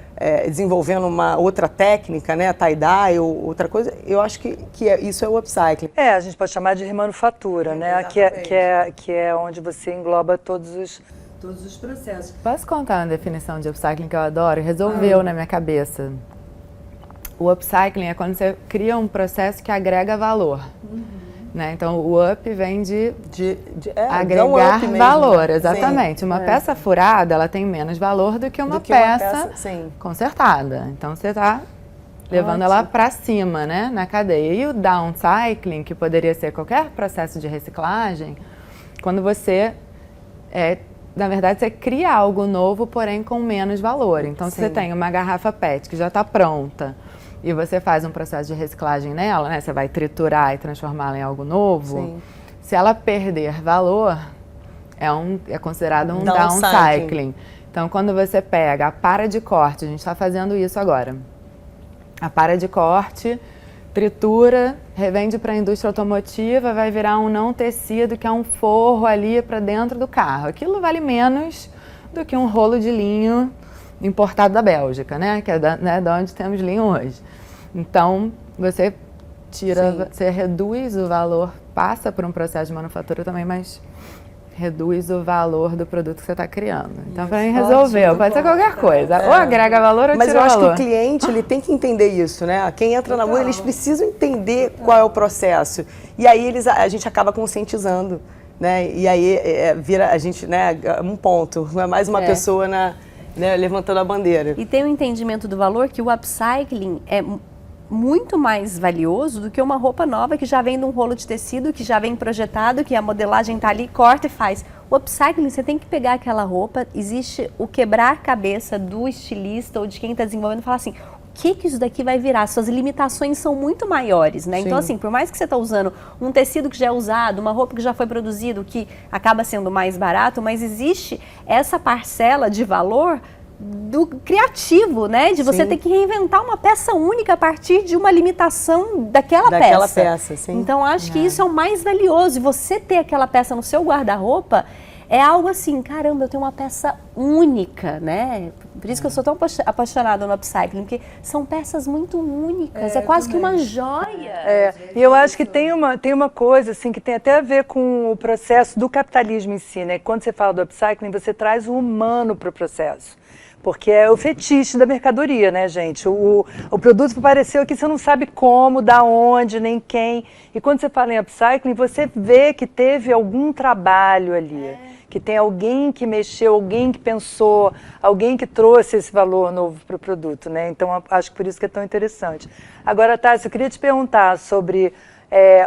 desenvolvendo uma outra técnica, né, tie-dye ou outra coisa, eu acho que isso é o upcycling. A gente pode chamar de remanufatura, né, que é onde você engloba todos os processos. Posso contar uma definição de upcycling que eu adoro? Resolveu na minha cabeça. O upcycling é quando você cria um processo que agrega valor. Né? Então, o up vem de agregar up mesmo, valor, né? Exatamente. Sim, uma peça furada, ela tem menos valor do que uma peça consertada. Então, você está levando ela para cima, né, na cadeia. E o downcycling, que poderia ser qualquer processo de reciclagem, quando você, na verdade, você cria algo novo, porém com menos valor. Então, se você tem uma garrafa PET que já está pronta, e você faz um processo de reciclagem nela, né? Você vai triturar e transformá-la em algo novo. Sim. Se ela perder valor, é considerado um downcycling. Então, quando você pega a para de corte, a gente está fazendo isso agora. A para de corte, tritura, revende para a indústria automotiva, vai virar um não tecido, que é um forro ali para dentro do carro. Aquilo vale menos do que um rolo de linho importado da Bélgica, né? Que é da onde temos linho hoje. Então, você tira, você reduz o valor, passa por um processo de manufatura também, mas reduz o valor do produto que você está criando. Então, para mim, resolveu. Pode ser qualquer coisa. Ou agrega valor ou Mas tira eu acho valor. que o cliente ele tem que entender isso, né? Quem entra na moda, eles precisam entender qual é o processo. E aí a gente acaba conscientizando, né? E aí vira a gente, né, um ponto. Não é mais uma pessoa levantando a bandeira. E tem o entendimento do valor que o upcycling é muito mais valioso do que uma roupa nova que já vem de um rolo de tecido, que já vem projetado, que a modelagem está ali, corta e faz. O upcycling, você tem que pegar aquela roupa, existe o quebrar a cabeça do estilista ou de quem está desenvolvendo e falar assim, o que isso daqui vai virar? Suas limitações são muito maiores, né? Então, assim, por mais que você está usando um tecido que já é usado, uma roupa que já foi produzido, que acaba sendo mais barato, mas existe essa parcela de valor do criativo, né? De você ter que reinventar uma peça única a partir de uma limitação daquela peça. Então, acho que isso é o mais valioso. E você ter aquela peça no seu guarda-roupa é algo assim, caramba, eu tenho uma peça única, né? Por isso que eu sou tão apaixonada no upcycling, porque são peças muito únicas, é quase que uma joia. E eu acho que tem uma coisa assim, que tem até a ver com o processo do capitalismo em si, né? Quando você fala do upcycling, você traz o humano para o processo. Porque é o fetiche da mercadoria, né, gente? O produto apareceu aqui, você não sabe como, da onde, nem quem. E quando você fala em upcycling, você vê que teve algum trabalho ali. Que tem alguém que mexeu, alguém que pensou, alguém que trouxe esse valor novo para o produto, né? Então, acho que por isso que é tão interessante. Agora, Tássia, eu queria te perguntar sobre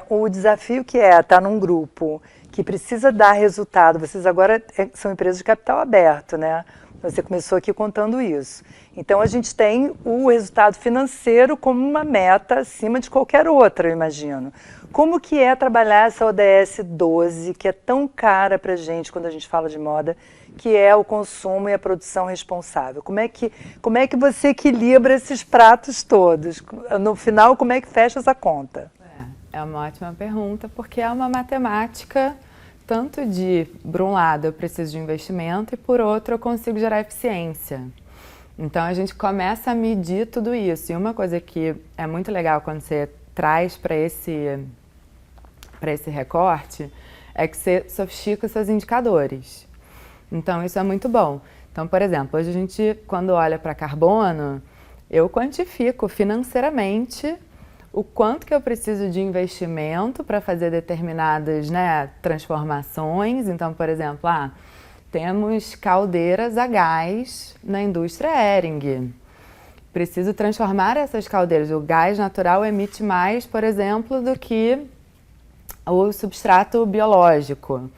o desafio que é estar num grupo que precisa dar resultado. Vocês agora são empresas de capital aberto, né? Você começou aqui contando isso. Então, a gente tem o resultado financeiro como uma meta acima de qualquer outra, eu imagino. Como que é trabalhar essa ODS 12, que é tão cara para a gente quando a gente fala de moda, que é o consumo e a produção responsável? Como é que você equilibra esses pratos todos? No final, como é que fecha essa conta? É uma ótima pergunta, porque é uma matemática tanto por um lado, eu preciso de investimento e por outro, eu consigo gerar eficiência. Então, a gente começa a medir tudo isso. E uma coisa que é muito legal quando você traz para esse recorte é que você sofistica os seus indicadores. Então, isso é muito bom. Então, por exemplo, hoje a gente, quando olha para carbono, eu quantifico financeiramente o quanto que eu preciso de investimento para fazer determinadas, né, transformações. Então, por exemplo, temos caldeiras a gás na indústria Hering. Preciso transformar essas caldeiras. O gás natural emite mais, por exemplo, do que o substrato biológico.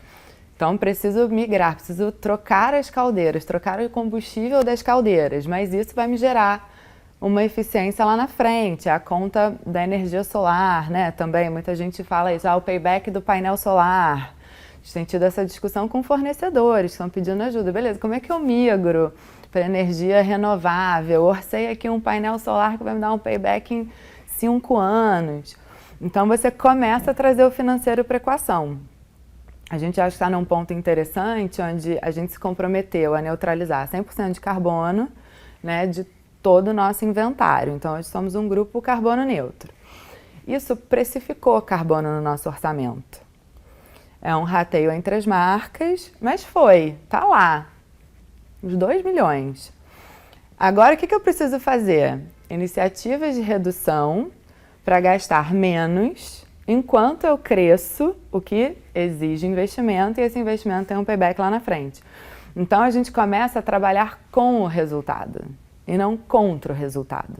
Então, preciso migrar, preciso trocar as caldeiras, trocar o combustível das caldeiras, mas isso vai me gerar uma eficiência lá na frente, a conta da energia solar, né? Também muita gente fala isso, o payback do painel solar. A gente tem tido essa discussão com fornecedores que estão pedindo ajuda. Beleza, como é que eu migro para energia renovável? Eu orcei aqui um painel solar que vai me dar um payback em 5 anos. Então, você começa a trazer o financeiro para a equação. A gente acha que está num ponto interessante, onde a gente se comprometeu a neutralizar 100% de carbono, né, de todo o nosso inventário. Então, hoje somos um grupo carbono neutro. Isso precificou carbono no nosso orçamento. É um rateio entre as marcas, mas tá lá, uns 2 milhões. Agora, o que eu preciso fazer? Iniciativas de redução para gastar menos, enquanto eu cresço, o que exige investimento, e esse investimento tem um payback lá na frente. Então, a gente começa a trabalhar com o resultado e não contra o resultado,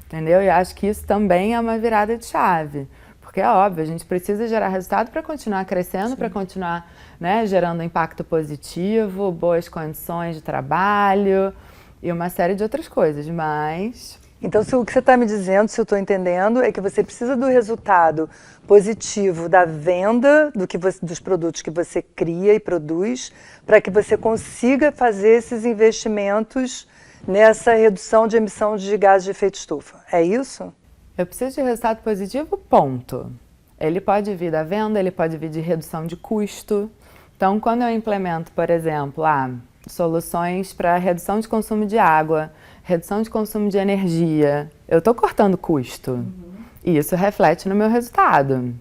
entendeu? E acho que isso também é uma virada de chave, porque é óbvio, a gente precisa gerar resultado para continuar crescendo, para continuar, né, gerando impacto positivo, boas condições de trabalho e uma série de outras coisas, mas... Então, o que você está me dizendo, se eu estou entendendo, é que você precisa do resultado positivo da venda dos produtos que você cria e produz, para que você consiga fazer esses investimentos nessa redução de emissão de gases de efeito estufa. É isso? Eu preciso de resultado positivo, ponto. Ele pode vir da venda, ele pode vir de redução de custo. Então, quando eu implemento, por exemplo, soluções para redução de consumo de água, redução de consumo de energia, eu estou cortando custo. E isso reflete no meu resultado.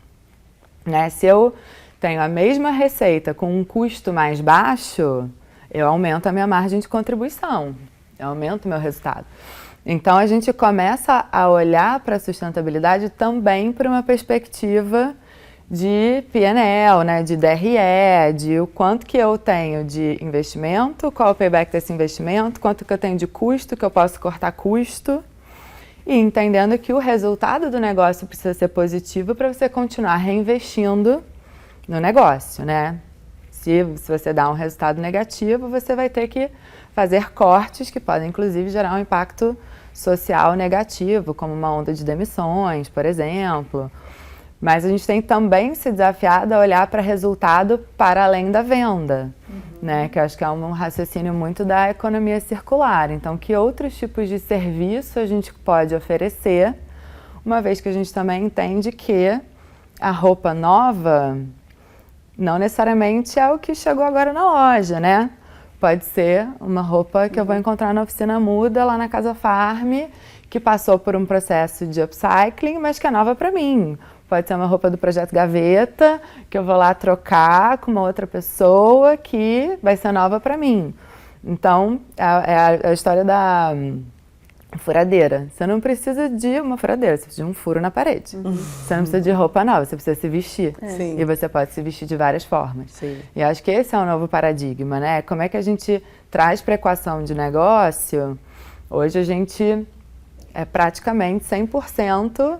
Né? Se eu tenho a mesma receita com um custo mais baixo, eu aumento a minha margem de contribuição, eu aumento o meu resultado. Então, a gente começa a olhar para a sustentabilidade também por uma perspectiva de P&L, né, de DRE, de o quanto que eu tenho de investimento, qual é o payback desse investimento, quanto que eu tenho de custo, que eu posso cortar custo, e entendendo que o resultado do negócio precisa ser positivo para você continuar reinvestindo no negócio, né? Se você dá um resultado negativo, você vai ter que fazer cortes que podem, inclusive, gerar um impacto social negativo, como uma onda de demissões, por exemplo. Mas a gente tem também se desafiado a olhar para resultado para além da venda, né? Que eu acho que é um raciocínio muito da economia circular. Então, que outros tipos de serviço a gente pode oferecer, uma vez que a gente também entende que a roupa nova não necessariamente é o que chegou agora na loja, né? Pode ser uma roupa que eu vou encontrar na oficina muda, lá na Casa Farm, que passou por um processo de upcycling, mas que é nova para mim. Pode ser uma roupa do Projeto Gaveta, que eu vou lá trocar com uma outra pessoa que vai ser nova para mim. Então, é a história da furadeira. Você não precisa de uma furadeira, você precisa de um furo na parede. Você não precisa de roupa nova, você precisa se vestir. Sim. E você pode se vestir de várias formas. Sim. E acho que esse é o novo paradigma, né? Como é que a gente traz para a equação de negócio? Hoje a gente é praticamente 100%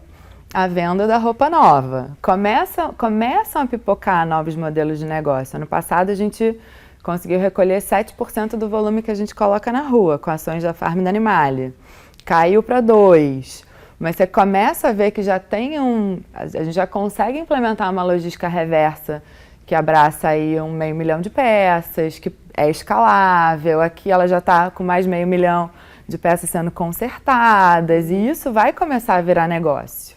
a venda da roupa nova. Começam a pipocar novos modelos de negócio. Ano passado a gente conseguiu recolher 7% do volume que a gente coloca na rua, com ações da Farm da Animale. Caiu para 2%. Mas você começa a ver que já tem a gente já consegue implementar uma logística reversa que abraça aí 500 mil de peças, que é escalável. Aqui ela já está com mais 500 mil de peças sendo consertadas, e isso vai começar a virar negócio.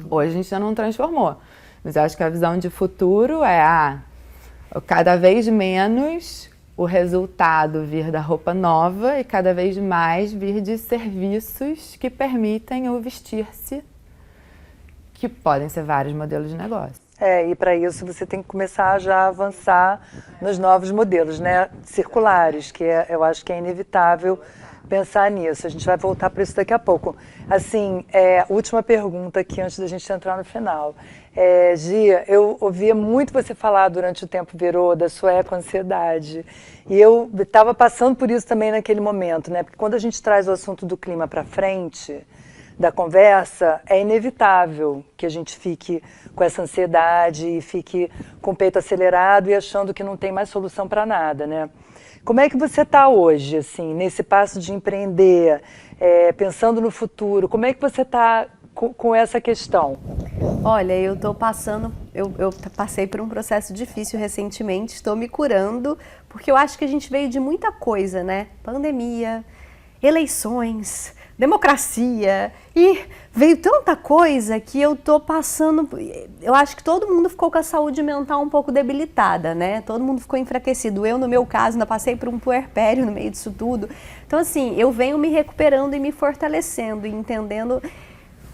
Hoje a gente já não transformou, mas eu acho que a visão de futuro é cada vez menos o resultado vir da roupa nova e cada vez mais vir de serviços que permitem o vestir-se, que podem ser vários modelos de negócio. E para isso você tem que começar já a avançar nos novos modelos, né, circulares, que eu acho que é inevitável pensar nisso. A gente vai voltar para isso daqui a pouco. Assim, última pergunta aqui antes da gente entrar no final. Gia, eu ouvia muito você falar durante o Tempo Virou da sua eco-ansiedade. E eu estava passando por isso também naquele momento, né? Porque quando a gente traz o assunto do clima para frente da conversa, é inevitável que a gente fique com essa ansiedade e fique com o peito acelerado e achando que não tem mais solução para nada, né? Como é que você está hoje, assim, nesse passo de empreender, pensando no futuro? Como é que você está com essa questão? Olha, eu passei por um processo difícil recentemente, estou me curando, porque eu acho que a gente veio de muita coisa, né? Pandemia, eleições, democracia, e veio tanta coisa que eu tô passando, eu acho que todo mundo ficou com a saúde mental um pouco debilitada, né? Todo mundo ficou enfraquecido. Eu, no meu caso, ainda passei por um puerpério no meio disso tudo. Então, assim, eu venho me recuperando e me fortalecendo, e entendendo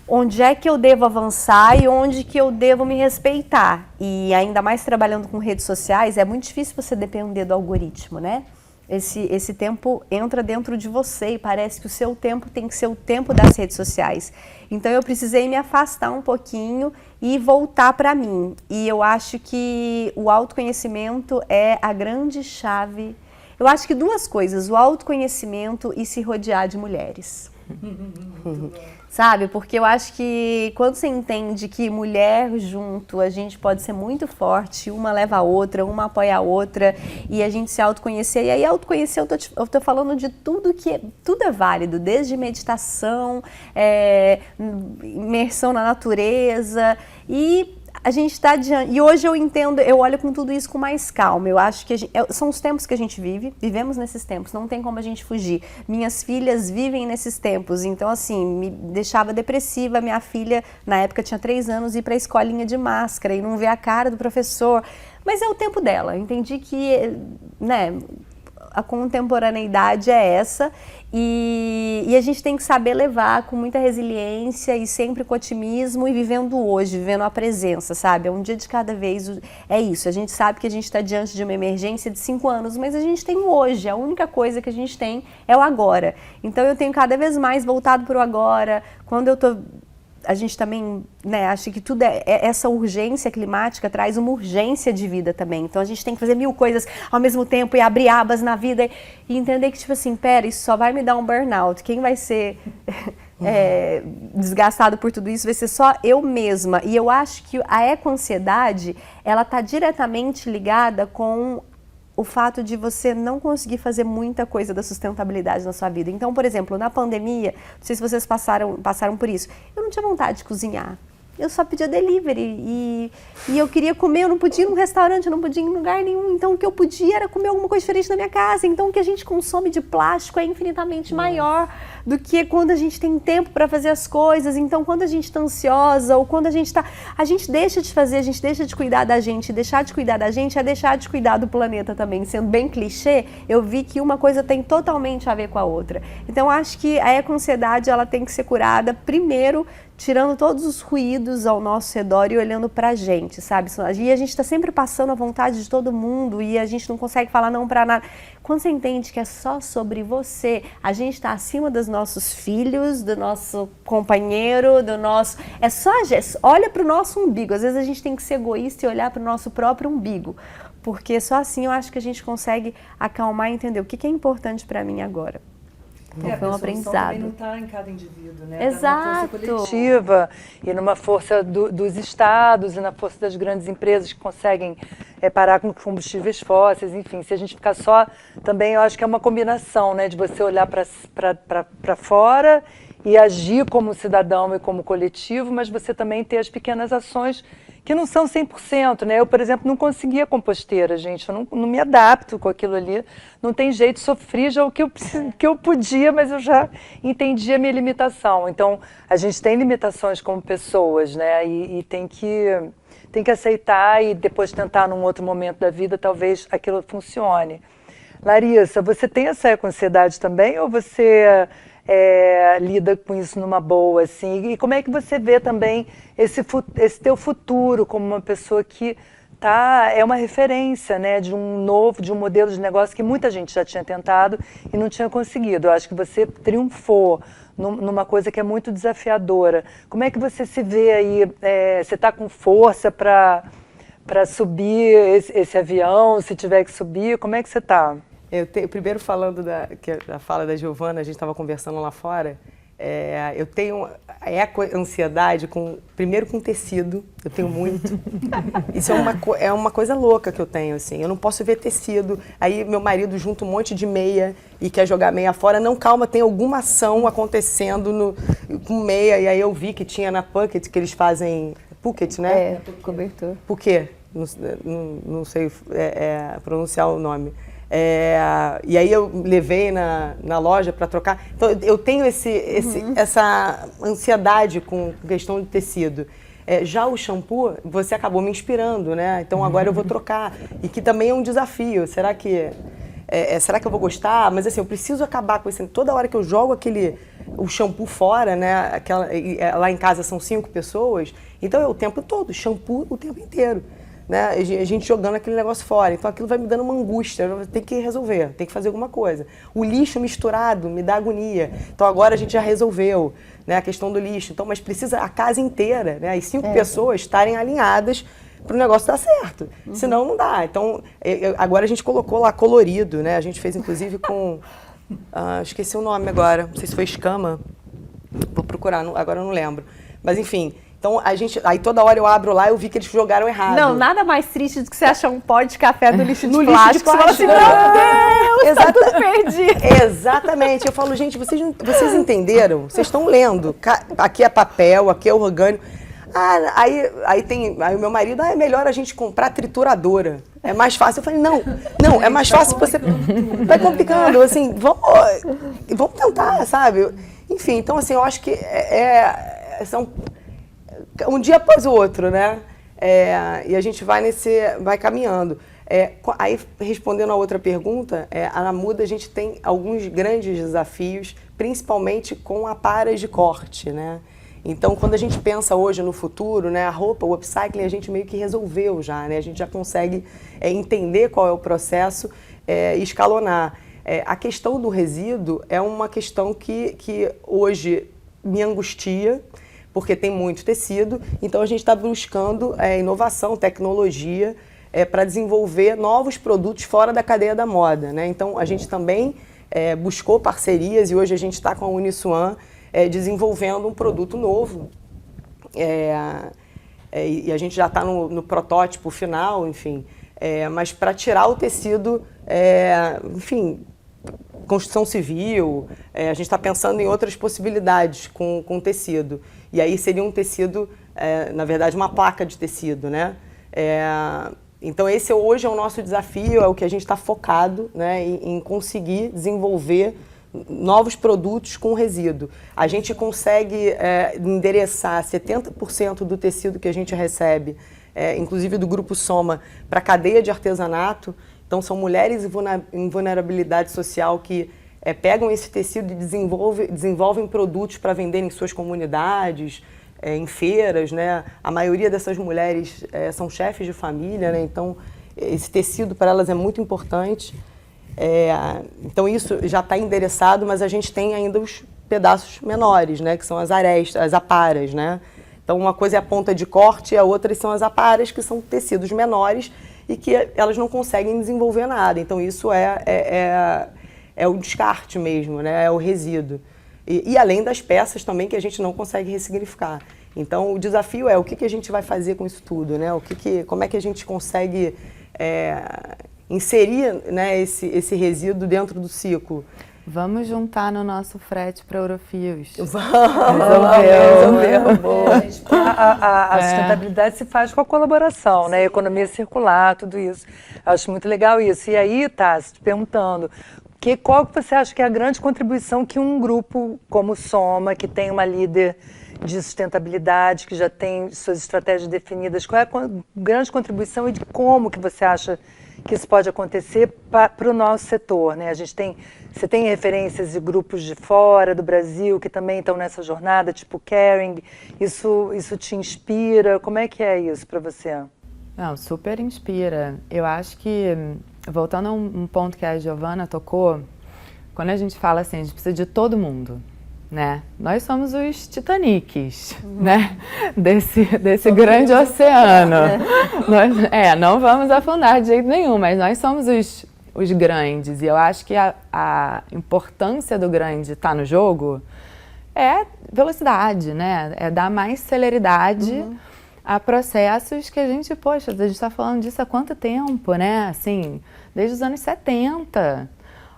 onde é que eu devo avançar e onde que eu devo me respeitar. E ainda mais trabalhando com redes sociais, é muito difícil você depender do algoritmo, né? Esse tempo entra dentro de você e parece que o seu tempo tem que ser o tempo das redes sociais. Então eu precisei me afastar um pouquinho e voltar para mim. E eu acho que o autoconhecimento é a grande chave. Eu acho que duas coisas, o autoconhecimento e se rodear de mulheres. Sabe? Porque eu acho que quando você entende que mulher junto, a gente pode ser muito forte, uma leva a outra, uma apoia a outra, e a gente se autoconhecer. E aí autoconhecer, eu tô falando de tudo tudo é válido, desde meditação, imersão na natureza, e a gente está diante, e hoje eu entendo, eu olho com tudo isso com mais calma. Eu acho que são os tempos que a gente vivemos nesses tempos, não tem como a gente fugir. Minhas filhas vivem nesses tempos, então assim, me deixava depressiva. Minha filha, na época, tinha 3 anos, ir para a escolinha de máscara e não ver a cara do professor. Mas é o tempo dela, eu entendi que, né, a contemporaneidade é essa, e a gente tem que saber levar com muita resiliência e sempre com otimismo e vivendo hoje, vivendo a presença, sabe? É um dia de cada vez, é isso. A gente sabe que a gente está diante de uma emergência de 5 anos, mas a gente tem o hoje, a única coisa que a gente tem é o agora. Então eu tenho cada vez mais voltado para o agora. Quando eu tô... A gente também, né, acha que tudo essa urgência climática traz uma urgência de vida também. Então a gente tem que fazer 1000 coisas ao mesmo tempo e abrir abas na vida e entender que, tipo assim, pera, isso só vai me dar um burnout. Quem vai ser desgastado por tudo isso vai ser só eu mesma. E eu acho que a eco-ansiedade, ela está diretamente ligada com o fato de você não conseguir fazer muita coisa da sustentabilidade na sua vida. Então, por exemplo, na pandemia, não sei se vocês passaram por isso, eu não tinha vontade de cozinhar. Eu só pedia delivery e eu queria comer, eu não podia ir num restaurante, eu não podia ir em lugar nenhum. Então, o que eu podia era comer alguma coisa diferente na minha casa. Então, o que a gente consome de plástico é infinitamente maior do que quando a gente tem tempo para fazer as coisas. Então, quando a gente está ansiosa ou quando a gente deixa de fazer, a gente deixa de cuidar da gente. Deixar de cuidar da gente é deixar de cuidar do planeta também. Sendo bem clichê, eu vi que uma coisa tem totalmente a ver com a outra. Então, acho que a eco-ansiedade, ela tem que ser curada primeiro tirando todos os ruídos ao nosso redor e olhando pra gente, sabe? E a gente tá sempre passando a vontade de todo mundo e a gente não consegue falar não pra nada. Quando você entende que é só sobre você, a gente tá acima dos nossos filhos, do nosso companheiro, do nosso... Olha pro nosso umbigo. Às vezes a gente tem que ser egoísta e olhar pro nosso próprio umbigo. Porque só assim eu acho que a gente consegue acalmar e entender o que é importante pra mim agora. Então, foi um aprendizado. Também não está em cada indivíduo, né? Exato. Tá numa força coletiva e numa força dos estados e na força das grandes empresas que conseguem parar com combustíveis fósseis, enfim. Se a gente ficar só, também eu acho que é uma combinação, né? De você olhar para fora e agir como cidadão e como coletivo, mas você também ter as pequenas ações que não são 100%, né? Eu, por exemplo, não conseguia composteira, gente. Eu não me adapto com aquilo ali. Não tem jeito, sofri já o que eu podia, mas eu já entendi a minha limitação. Então, a gente tem limitações como pessoas, né? E tem que aceitar e depois tentar, num outro momento da vida, talvez aquilo funcione. Larissa, você tem essa eco-ansiedade também ou você... lida com isso numa boa, assim? E como é que você vê também esse teu futuro como uma pessoa que é uma referência, né, de um modelo de negócio que muita gente já tinha tentado e não tinha conseguido. Eu acho que você triunfou numa coisa que é muito desafiadora. Como é que você se vê aí? Você está com força para subir esse avião, se tiver que subir? Como é que você está? Primeiro falando da fala da Giovana, a gente estava conversando lá fora, eu tenho eco-ansiedade primeiro com tecido, eu tenho muito. Isso é uma coisa louca que eu tenho, assim, eu não posso ver tecido, aí meu marido junta um monte de meia e quer jogar meia fora, não, calma, tem alguma ação acontecendo com meia, e aí eu vi que tinha na Phuket, que eles fazem, Phuket, né? Cobertor. Phuket, não sei pronunciar o nome. E aí eu levei na loja para trocar. Então eu tenho essa ansiedade com questão de tecido. Já o shampoo, você acabou me inspirando, né? Então agora eu vou trocar. E que também é um desafio. Será que eu vou gostar? Mas assim, eu preciso acabar com isso. Toda hora que eu jogo o shampoo fora, né? Lá em casa são 5 pessoas. Então é o tempo todo, shampoo o tempo inteiro. Né? A gente jogando aquele negócio fora, então aquilo vai me dando uma angústia, tem que resolver, tem que fazer alguma coisa. O lixo misturado me dá agonia, então agora a gente já resolveu, né, a questão do lixo, então, mas precisa a casa inteira, né, as 5 pessoas estarem alinhadas para o negócio dar certo, senão não dá. Então agora a gente colocou lá colorido, né, a gente fez inclusive com, esqueci o nome agora, não sei se foi escama, vou procurar, agora eu não lembro, mas enfim. Então, aí toda hora eu abro lá e eu vi que eles jogaram errado. Não, nada mais triste do que você achar um pó de café no lixo de plástico. Você fala assim, meu Deus, tá tudo perdido. Exatamente. Eu falo, gente, vocês entenderam? Vocês estão lendo. Aqui é papel, aqui é orgânico. Aí o meu marido, é melhor a gente comprar trituradora. É mais fácil. Eu falei, não, é mais fácil você... Vai complicando, assim, vamos tentar, sabe? Enfim, então assim, eu acho que são um dia após o outro, né? E a gente vai caminhando. Aí, respondendo a outra pergunta, na Muda a gente tem alguns grandes desafios, principalmente com aparas de corte, né? Então, quando a gente pensa hoje no futuro, né, a roupa, o upcycling, a gente meio que resolveu já, né? A gente já consegue entender qual é o processo e escalonar. A questão do resíduo é uma questão que hoje me angustia, porque tem muito tecido, então a gente está buscando inovação, tecnologia, para desenvolver novos produtos fora da cadeia da moda, né? Então, a gente também buscou parcerias e hoje a gente está com a Uniswan desenvolvendo um produto novo. E a gente já está no protótipo final, enfim. Mas para tirar o tecido, enfim, construção civil, a gente está pensando em outras possibilidades com tecido. E aí seria um tecido, na verdade, uma placa de tecido, né? Então esse hoje é o nosso desafio, é o que a gente está focado, né, em conseguir desenvolver novos produtos com resíduo. A gente consegue endereçar 70% do tecido que a gente recebe, inclusive do Grupo Soma, para a cadeia de artesanato. Então são mulheres em vulnerabilidade social que pegam esse tecido e desenvolvem produtos para vender em suas comunidades, em feiras, né? A maioria dessas mulheres são chefes de família, né? Então esse tecido para elas é muito importante. Então isso já está endereçado, mas a gente tem ainda os pedaços menores, né? Que são as arestas, as aparas, né? Então uma coisa é a ponta de corte e a outra são as aparas, que são tecidos menores e que elas não conseguem desenvolver nada. Então isso é o descarte mesmo, né? É o resíduo. E além das peças também que a gente não consegue ressignificar. Então, o desafio é o que a gente vai fazer com isso tudo, né? Como é que a gente consegue inserir, né, esse resíduo dentro do ciclo. Vamos juntar no nosso frete para Eurofios. Resolveu. A sustentabilidade se faz com a colaboração, né? A economia circular, tudo isso. Acho muito legal isso. E aí, Tassi, te perguntando, qual que você acha que é a grande contribuição que um grupo como o Soma, que tem uma líder de sustentabilidade, que já tem suas estratégias definidas, qual é a grande contribuição e de como que você acha que isso pode acontecer para o nosso setor, né? Você tem referências de grupos de fora do Brasil que também estão nessa jornada, tipo Caring, isso te inspira? Como é que é isso para você? Não, super inspira. Eu acho que, voltando a um ponto que a Giovana tocou, quando a gente fala assim, a gente precisa de todo mundo, né? Nós somos os Titanics, né? Desse grande oceano. Nós, não vamos afundar de jeito nenhum, mas nós somos os grandes. E eu acho que a importância do grande estar no jogo é velocidade, né? É dar mais celeridade a processos que a gente está falando disso há quanto tempo, né? Assim, desde os anos 70.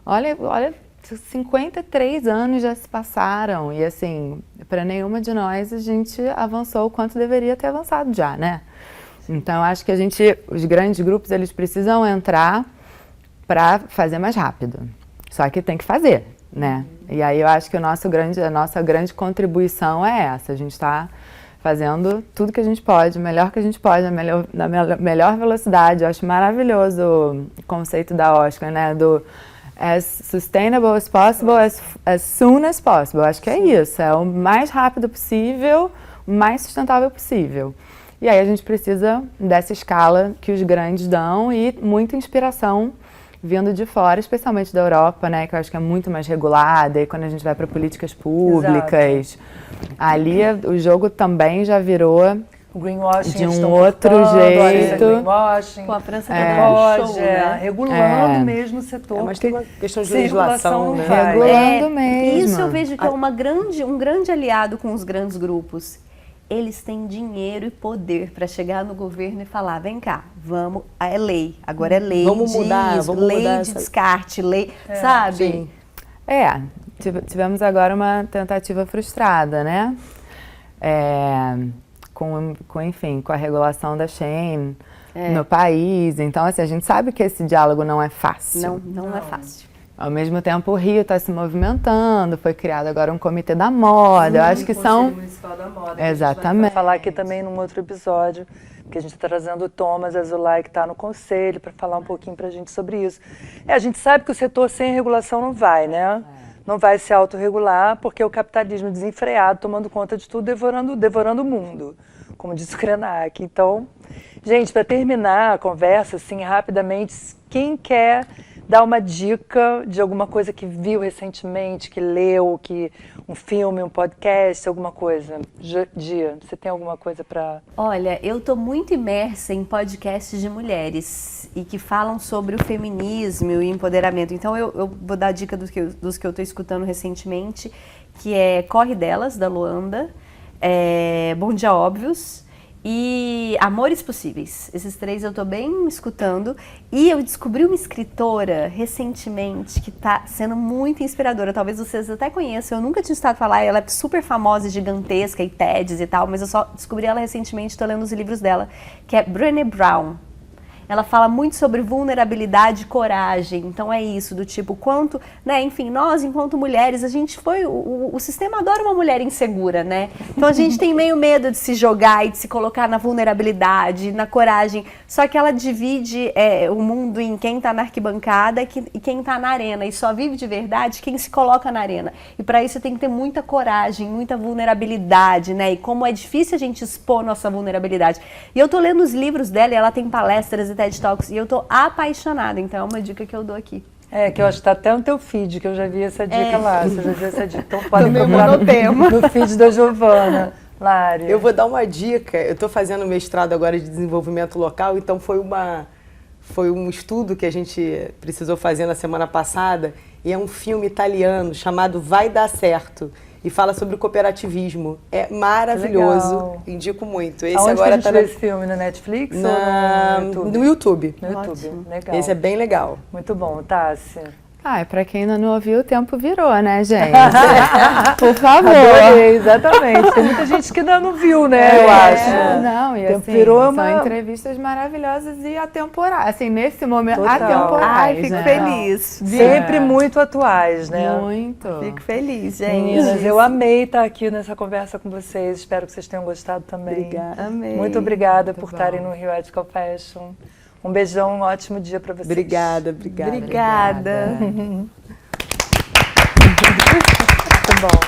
Olha, 53 anos já se passaram e, assim, para nenhuma de nós a gente avançou o quanto deveria ter avançado já, né? Então, acho que os grandes grupos, eles precisam entrar para fazer mais rápido. Só que tem que fazer, né? E aí eu acho que a nossa grande contribuição é essa. A gente está fazendo tudo que a gente pode, o melhor que a gente pode, na melhor velocidade. Eu acho maravilhoso o conceito da Oscar, né? Do as sustainable as possible, as soon as possible. Eu acho que é isso, é o mais rápido possível, o mais sustentável possível. E aí a gente precisa dessa escala que os grandes dão e muita inspiração vindo de fora, especialmente da Europa, né, que eu acho que é muito mais regulada, e quando a gente vai para políticas públicas, ali o jogo também já virou o greenwashing de um outro jeito. Com a França regulando mesmo o setor. Mas tem uma questão de legislação, né? Regulando mesmo. Isso eu vejo que é um grande aliado com os grandes grupos. Eles têm dinheiro e poder para chegar no governo e falar, vem cá, vamos, é lei, agora é lei, vamos mudar, lei de descarte, lei, sabe? Sim. Tivemos agora uma tentativa frustrada, né? enfim, com a regulação da Shein no país. Então, assim, a gente sabe que esse diálogo não é fácil. Não é fácil. Ao mesmo tempo, o Rio está se movimentando, foi criado agora um comitê da moda. Eu acho que são... Municipal da Moda. Exatamente. Vou falar aqui também num outro episódio, porque a gente está trazendo o Thomas Azulay, que está no conselho, para falar um pouquinho para a gente sobre isso. A gente sabe que o setor sem regulação não vai, né? Não vai se autorregular, porque o capitalismo desenfreado, tomando conta de tudo, devorando o mundo, como disse o Krenak. Então, gente, para terminar a conversa, assim, rapidamente, quem quer dar uma dica de alguma coisa que viu recentemente, que leu, um filme, um podcast, alguma coisa? Gia, você tem alguma coisa para... Olha, eu tô muito imersa em podcasts de mulheres e que falam sobre o feminismo e o empoderamento. Então eu vou dar dica dos que eu tô escutando recentemente, que é Corre Delas, da Luanda, Bom Dia Óbvios e Amores Possíveis. Esses 3 eu tô bem escutando. E eu descobri uma escritora recentemente que tá sendo muito inspiradora. Talvez vocês até conheçam, eu nunca tinha escutado falar. Ela é super famosa e gigantesca, e TEDs e tal, mas eu só descobri ela recentemente, tô lendo os livros dela, que é Brené Brown. Ela fala muito sobre vulnerabilidade e coragem. Então é isso, do tipo, quanto, né, enfim, nós, enquanto mulheres, a gente foi, o sistema adora uma mulher insegura, né? Então a gente tem meio medo de se jogar e de se colocar na vulnerabilidade, na coragem. Só que ela divide o mundo em quem tá na arquibancada e quem tá na arena. E só vive de verdade quem se coloca na arena. E para isso tem que ter muita coragem, muita vulnerabilidade, né? E como é difícil a gente expor nossa vulnerabilidade. E eu tô lendo os livros dela e ela tem palestras e TED Talks, e eu tô apaixonada, então é uma dica que eu dou aqui. Que eu acho que tá até no teu feed, que eu já vi essa dica lá, você já viu essa dica, então pode Também procurar monotema. no feed da Giovana. Lari. Eu vou dar uma dica, eu tô fazendo mestrado agora de desenvolvimento local, então foi um estudo que a gente precisou fazer na semana passada, e é um filme italiano chamado Vai Dar Certo, e fala sobre o cooperativismo. É maravilhoso, indico muito. Esse Aonde agora que a gente vê esse filme? Na Netflix ou no YouTube? No YouTube, legal. Esse é bem legal. Muito bom, Tássia. Pra quem ainda não ouviu, o tempo virou, né, gente? Por favor. Adorei, exatamente. Tem muita gente que ainda não viu, né, eu acho. Não, e Tempo assim, virou são entrevistas maravilhosas e atemporais. Assim, nesse momento, Total. atemporais, Fico né? feliz. Sempre muito atuais, né? Muito. Fico feliz, gente. Meninas, eu amei estar aqui nessa conversa com vocês. Espero que vocês tenham gostado também. Obrigada. Amei. Muito obrigada por estarem no Rio Ethical Fashion. Um beijão, um ótimo dia para vocês. Obrigada. Obrigada. Muito bom.